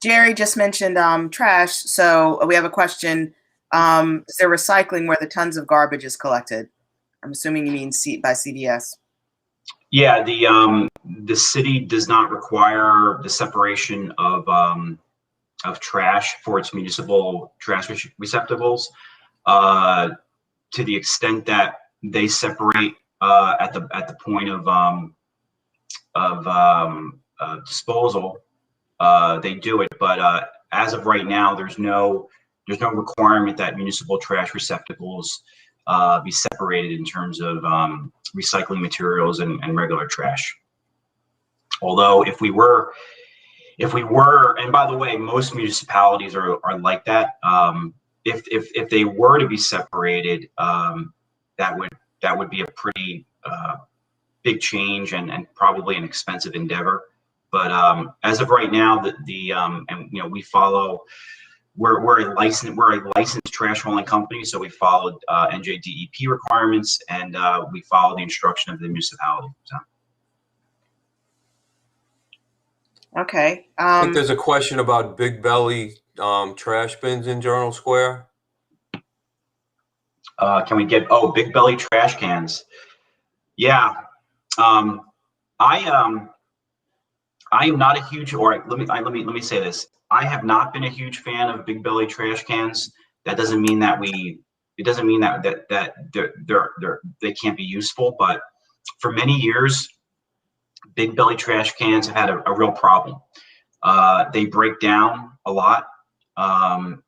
Jerry just mentioned trash, so we have a question. Is there recycling where the tons of garbage is collected? I'm assuming you mean by CVS. Yeah, the city does not require the separation of trash for its municipal trash receptacles. To the extent that they separate at the point of disposal, they do it. But as of right now, there's no requirement that municipal trash receptacles be separated in terms of recycling materials and regular trash. Although if we were, and by the way, most municipalities are like that. If they were to be separated, that would be a pretty big change and probably an expensive endeavor. But as of right now, and we follow. We're a licensed trash hauling company, so we followed NJDEP requirements, and we follow the instruction of the municipality. So. Okay. I think there's a question about big belly trash bins in Journal Square. Can we get big belly trash cans? Yeah. I am not a huge. Or let me say this. I have not been a huge fan of big belly trash cans. That doesn't mean that they can't be useful. But for many years, big belly trash cans have had a real problem. They break down a lot. I'm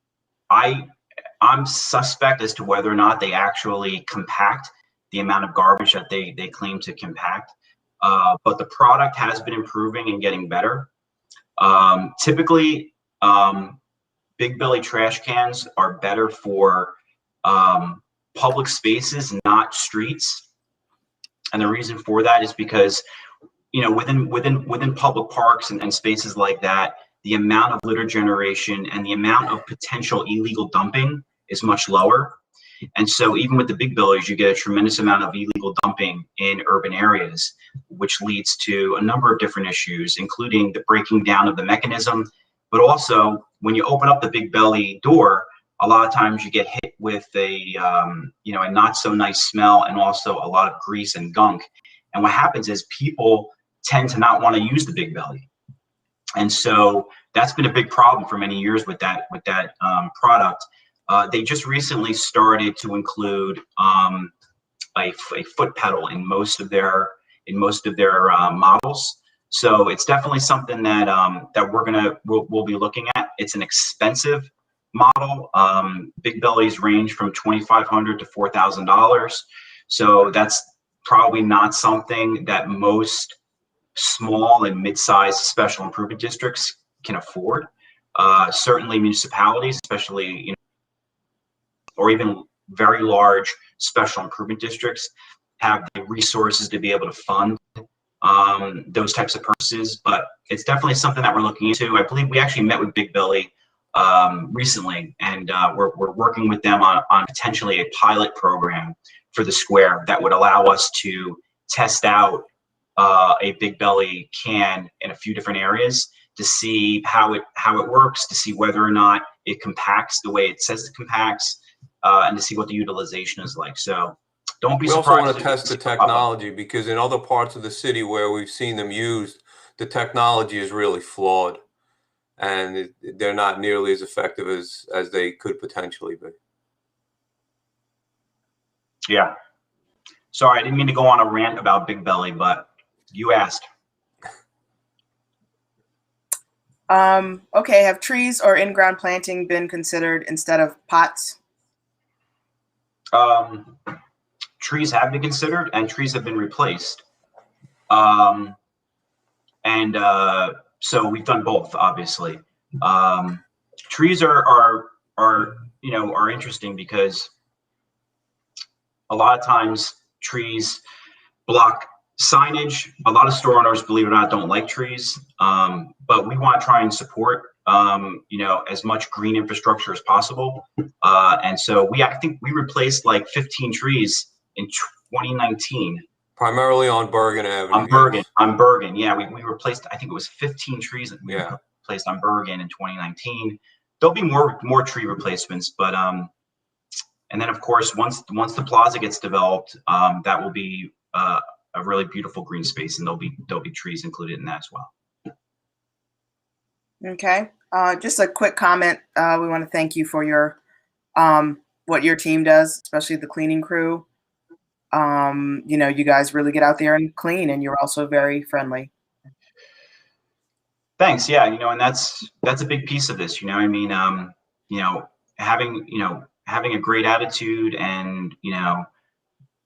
suspect as to whether or not they actually compact the amount of garbage that they claim to compact. But the product has been improving and getting better. Typically, big belly trash cans are better for public spaces, not streets. And the reason for that is because, within public parks and spaces like that, the amount of litter generation and the amount of potential illegal dumping is much lower. And so even with the big bellies, you get a tremendous amount of illegal dumping in urban areas, which leads to a number of different issues, including the breaking down of the mechanism. But also, when you open up the big belly door, a lot of times you get hit with a a not so nice smell, and also a lot of grease and gunk. And what happens is people tend to not want to use the Big Belly, and so that's been a big problem for many years with that product. They just recently started to include a foot pedal in most of their models. So it's definitely something that we'll be looking at. It's an expensive model. Big Bellies range from $2,500 to $4,000. So that's probably not something that most small and mid-sized special improvement districts can afford. Certainly municipalities, especially, or even very large special improvement districts, have the resources to be able to fund those types of purchases. But it's definitely something that we're looking into. I believe we actually met with Big Belly recently, and we're working with them on potentially a pilot program for the square that would allow us to test out a Big Belly can in a few different areas to see how it works, to see whether or not it compacts the way it says it compacts, and to see what the utilization is like. So don't be surprised. We also want to test the technology, because in other parts of the city where we've seen them used, the technology is really flawed, and they're not nearly as effective as they could potentially be. Yeah. Sorry, I didn't mean to go on a rant about Big Belly, but you asked. Okay, have trees or in-ground planting been considered instead of pots? Trees have been considered, and trees have been replaced. So we've done both, obviously. Trees are interesting because a lot of times trees block signage. A lot of store owners, believe it or not, don't like trees, but we want to try and support as much green infrastructure as possible. And so I think we replaced like 15 trees in 2019. Primarily on Bergen Avenue. On Bergen, yeah. We replaced, I think it was 15 trees that we replaced on Bergen in 2019. There'll be more tree replacements, but and then of course once the plaza gets developed, that will be a really beautiful green space, and there'll be trees included in that as well. Okay. Just a quick comment. We want to thank you for your what your team does, especially the cleaning crew. You guys really get out there and clean, and you're also very friendly. Thanks. Yeah, and that's a big piece of this. I mean, having a great attitude, and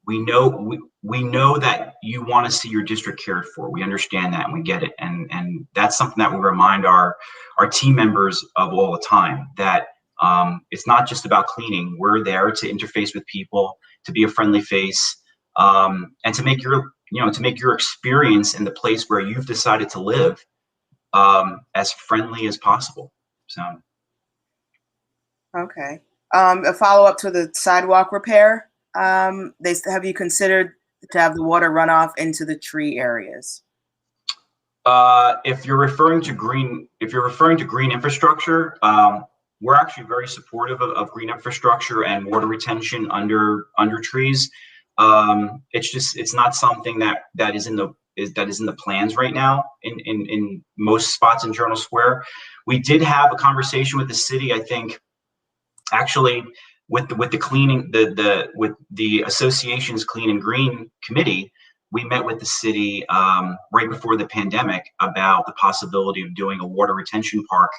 we know that you want to see your district cared for. We understand that, and we get it, and that's something that we remind our team members of all the time, that it's not just about cleaning. We're there to interface with people, to be a friendly face, and to make your experience in the place where you've decided to live as friendly as possible. So okay. A follow-up to the sidewalk repair. Have you considered to have the water run off into the tree areas? If you're referring to green infrastructure, we're actually very supportive of green infrastructure and water retention under trees. It's not something that is in the plans right now in most spots in Journal Square. We did have a conversation with the city, I think, actually, with the cleaning, with the association's Clean and Green committee. We met with the city right before the pandemic about the possibility of doing a water retention park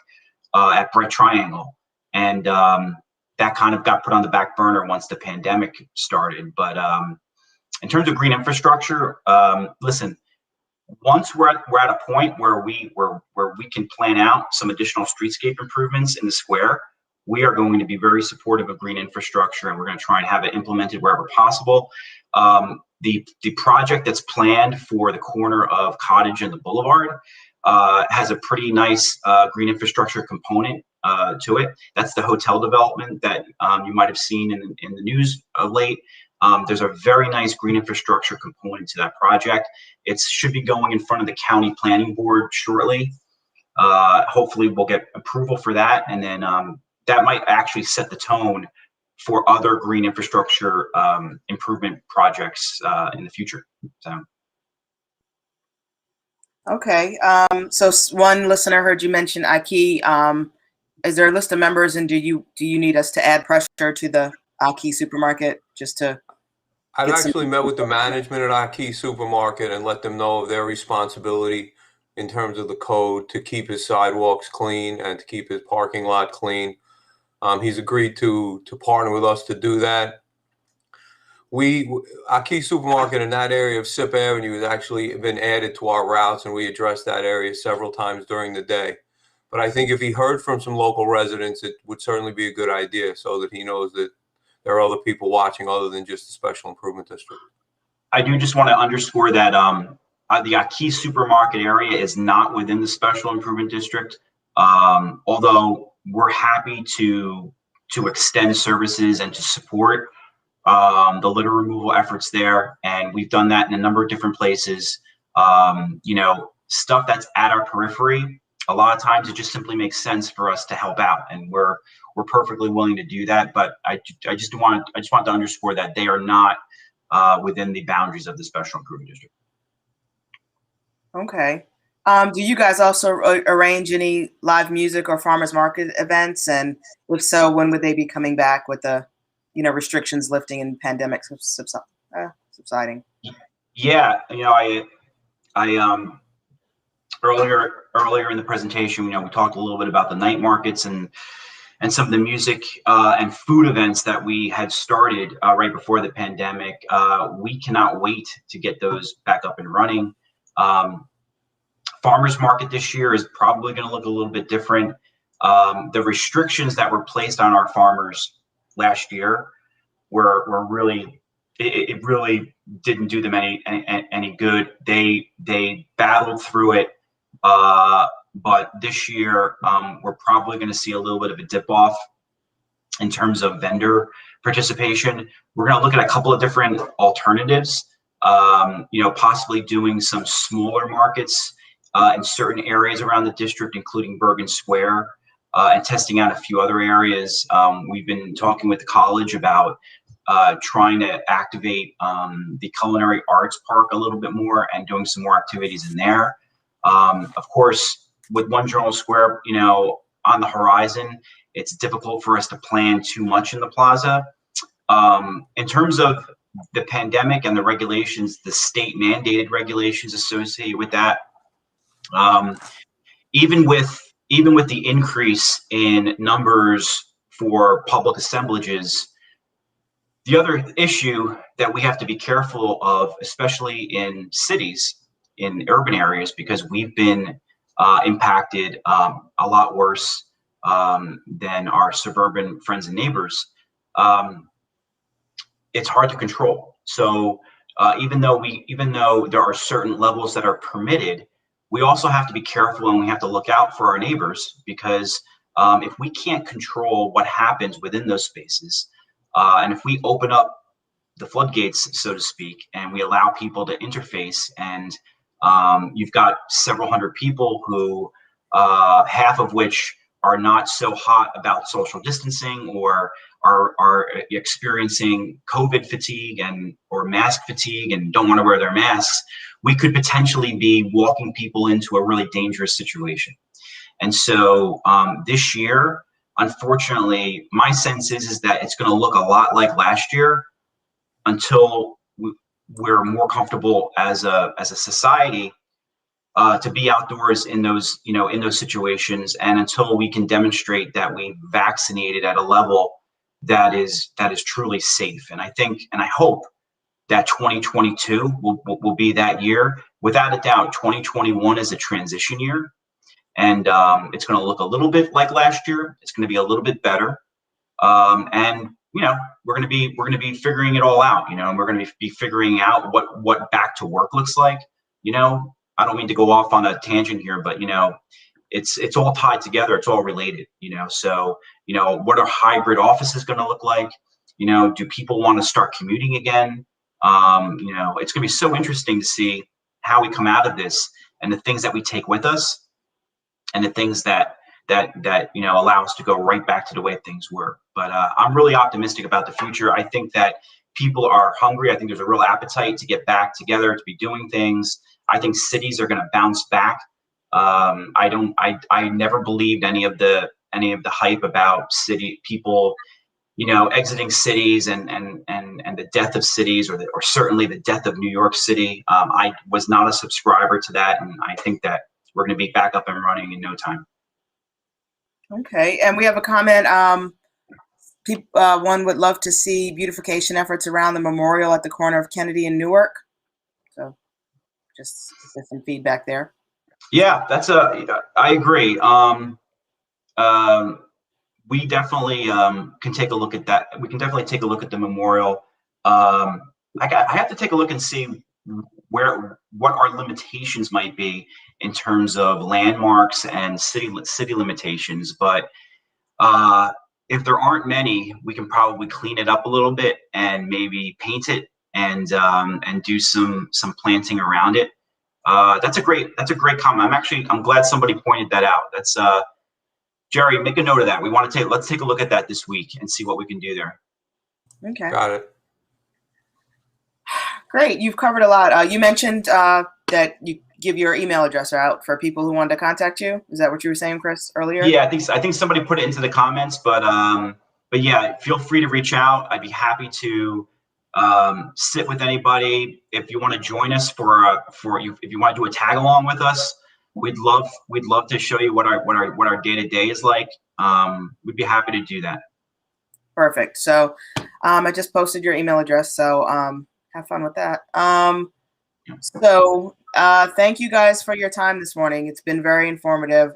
at Brett Triangle, and that kind of got put on the back burner once the pandemic started. But in terms of green infrastructure, listen, once we're at a point where we can plan out some additional streetscape improvements in the square, we are going to be very supportive of green infrastructure, and we're going to try and have it implemented wherever possible. The project that's planned for the corner of Cottage and the Boulevard has a pretty nice green infrastructure component to it. That's the hotel development that you might have seen in the news of late. There's a very nice green infrastructure component to that project. It should be going in front of the county planning board shortly. Hopefully we'll get approval for that, and then that might actually set the tone for other green infrastructure improvement projects in the future. So. Okay. So one listener heard you mention Aki. Is there a list of members, and do you need us to add pressure to the Aki supermarket just to? I've actually met with the management at Aki Supermarket and let them know of their responsibility in terms of the code to keep his sidewalks clean and to keep his parking lot clean. He's agreed to partner with us to do that. Aki Supermarket in that area of Sip Avenue has actually been added to our routes, and we addressed that area several times during the day. But I think if he heard from some local residents, it would certainly be a good idea so that he knows that there are other people watching other than just the Special Improvement District. I do just want to underscore that the Aki Supermarket area is not within the Special Improvement District, although we're happy to extend services and to support the litter removal efforts there, and we've done that in a number of different places. You know, stuff that's at our periphery, a lot of times it just simply makes sense for us to help out, and we're perfectly willing to do that. But I just want to underscore that they are not within the boundaries of the Special Improvement District. Okay. Do you guys also arrange any live music or farmers market events? And if so, when would they be coming back with the, restrictions lifting and pandemic subsiding? Yeah, I earlier in the presentation, we talked a little bit about the night markets and some of the music and food events that we had started right before the pandemic. We cannot wait to get those back up and running. Farmers market this year is probably going to look a little bit different. The restrictions that were placed on our farmers last year were really, it really didn't do them any good. They battled through it, but this year we're probably going to see a little bit of a dip off in terms of vendor participation. We're going to look at a couple of different alternatives. Possibly doing some smaller markets in certain areas around the district, including Bergen Square, and testing out a few other areas. We've been talking with the college about trying to activate the Culinary Arts Park a little bit more and doing some more activities in there. Of course, with One Journal Square, on the horizon, it's difficult for us to plan too much in the plaza. In terms of the pandemic and the regulations, the state mandated regulations associated with that, even with the increase in numbers for public assemblages, the other issue that we have to be careful of, especially in cities, in urban areas, because we've been impacted a lot worse than our suburban friends and neighbors, it's hard to control. So even though there are certain levels that are permitted, we also have to be careful and we have to look out for our neighbors, because if we can't control what happens within those spaces, and if we open up the floodgates, so to speak, and we allow people to interface, and you've got several hundred people who, half of which are not so hot about social distancing or are experiencing COVID fatigue or mask fatigue and don't want to wear their masks, we could potentially be walking people into a really dangerous situation. And so this year, unfortunately, my sense is that it's going to look a lot like last year until we're more comfortable as a society to be outdoors in those situations, and until we can demonstrate that we vaccinated at a level that is truly safe. And I think, and I hope that 2022 will be that year. Without a doubt, 2021 is a transition year, and it's going to look a little bit like last year. It's going to be a little bit better, and we're going to be figuring it all out. And we're going to be figuring out what back to work looks like. I don't mean to go off on a tangent here, but it's all tied together. It's all related. So what are hybrid offices going to look like? Do people want to start commuting again? It's going to be so interesting to see how we come out of this, and the things that we take with us, and the things that that allow us to go right back to the way things were. But I'm really optimistic about the future. I think that people are hungry. I think there's a real appetite to get back together, to be doing things. I think cities are going to bounce back. I never believed any of the hype about city people, exiting cities and the death of cities, or certainly the death of New York City. I was not a subscriber to that, and I think that we're going to be back up and running in no time. Okay, and we have a comment. One would love to see beautification efforts around the memorial at the corner of Kennedy and Newark. So, just get some feedback there. Yeah, I agree. We definitely can take a look at that. We can definitely take a look at the memorial. I have to take a look and see what our limitations might be in terms of landmarks and city limitations. But if there aren't many, we can probably clean it up a little bit and maybe paint it and do some planting around it. That's a great comment. I'm glad somebody pointed that out. That's Jerry, make a note of that. Let's take a look at that this week and see what we can do there. Okay. Got it. Great. You've covered a lot. You mentioned that you give your email address out for people who wanted to contact you. Is that what you were saying, Chris, earlier? Yeah, I think somebody put it into the comments, but yeah, feel free to reach out. I'd be happy to sit with anybody. If you want to join us if you want to do a tag along with us, we'd love to show you what our day-to-day is like. We'd be happy to do that. Perfect. So I just posted your email address, so have fun with that. So thank you guys for your time this morning. It's been very informative.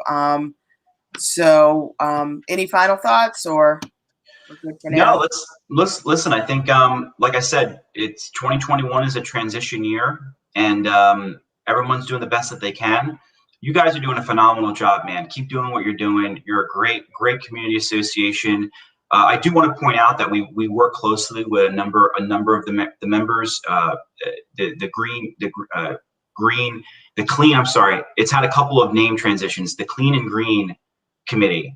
So any final thoughts, or no, let's listen. I think like I said, it's 2021 is a transition year, and everyone's doing the best that they can. You guys are doing a phenomenal job, man. Keep doing what you're doing. You're a great community association. I do want to point out that we work closely with a number of the members. The clean. I'm sorry, it's had a couple of name transitions. The Clean and Green Committee.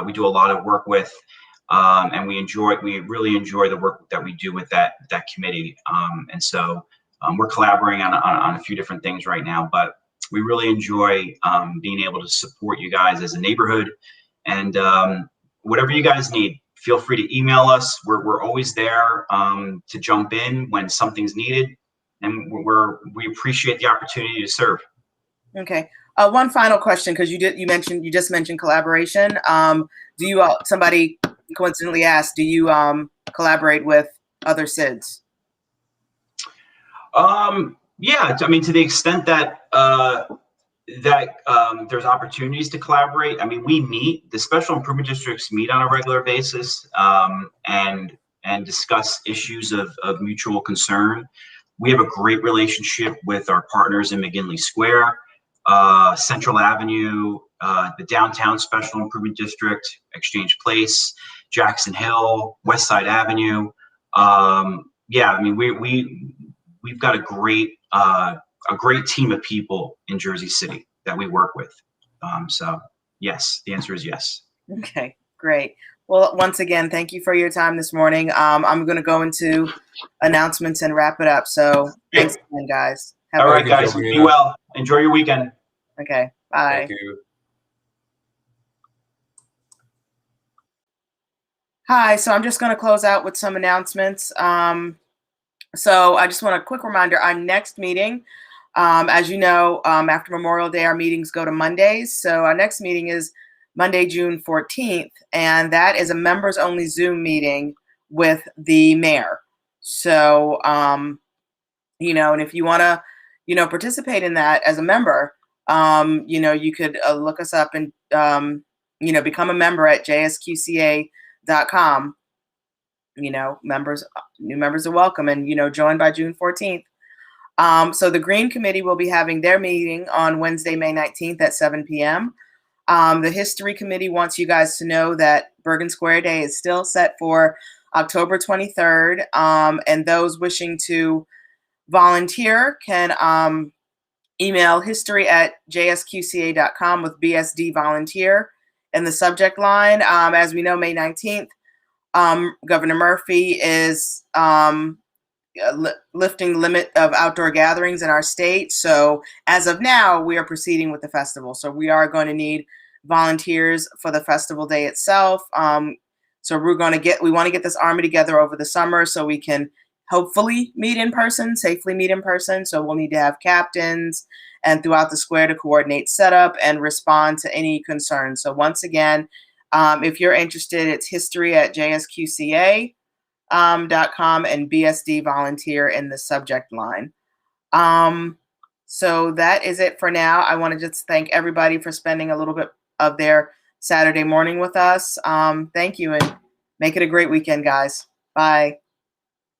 We do a lot of work with, and we really enjoy the work that we do with that committee. And so we're collaborating on a few different things right now, but we really enjoy being able to support you guys as a neighborhood. And whatever you guys need, feel free to email us. We're always there to jump in when something's needed, and we appreciate the opportunity to serve. Okay. One final question, because you just mentioned collaboration. Somebody coincidentally asked, do you collaborate with other SIDs? Yeah, I mean, to the extent that there's opportunities to collaborate. I mean, the special improvement districts meet on a regular basis and discuss issues of mutual concern. We have a great relationship with our partners in McGinley Square, Central Avenue, the Downtown Special Improvement District, Exchange Place, Jackson Hill, West Side Avenue. Yeah, I mean, we've got a great team of people in Jersey City that we work with. So yes, the answer is yes. Okay, great. Well, once again, thank you for your time this morning. I'm going to go into announcements and wrap it up. So thanks again, guys. All right, guys, be well. Enjoy your weekend. Okay, bye. Thank you. Hi, so I'm just going to close out with some announcements. So I just want a quick reminder, our next meeting, as you know, after Memorial Day, our meetings go to Mondays. So our next meeting is Monday, June 14th, and that is a members only Zoom meeting with the mayor. So, and if you want to, participate in that as a member, you could look us up and, become a member at JSQCA.com. New members are welcome, and, join by June 14th. So the Green Committee will be having their meeting on Wednesday, May 19th at 7 p.m. The History Committee wants you guys to know that Bergen Square Day is still set for October 23rd. And those wishing to volunteer can email history@jsqca.com with BSD volunteer in the subject line. As we know, May 19th, Governor Murphy is lifting the limit of outdoor gatherings in our state. So as of now, we are proceeding with the festival. So we are going to need volunteers for the festival day itself. So we want to get this army together over the summer so we can hopefully meet in person, safely meet in person. So we'll need to have captains and throughout the square to coordinate setup and respond to any concerns. So once again, if you're interested, it's history@JSQCA.com and BSD volunteer in the subject line. So that is it for now. I want to just thank everybody for spending a little bit of their Saturday morning with us. Thank you, and make it a great weekend, guys. Bye.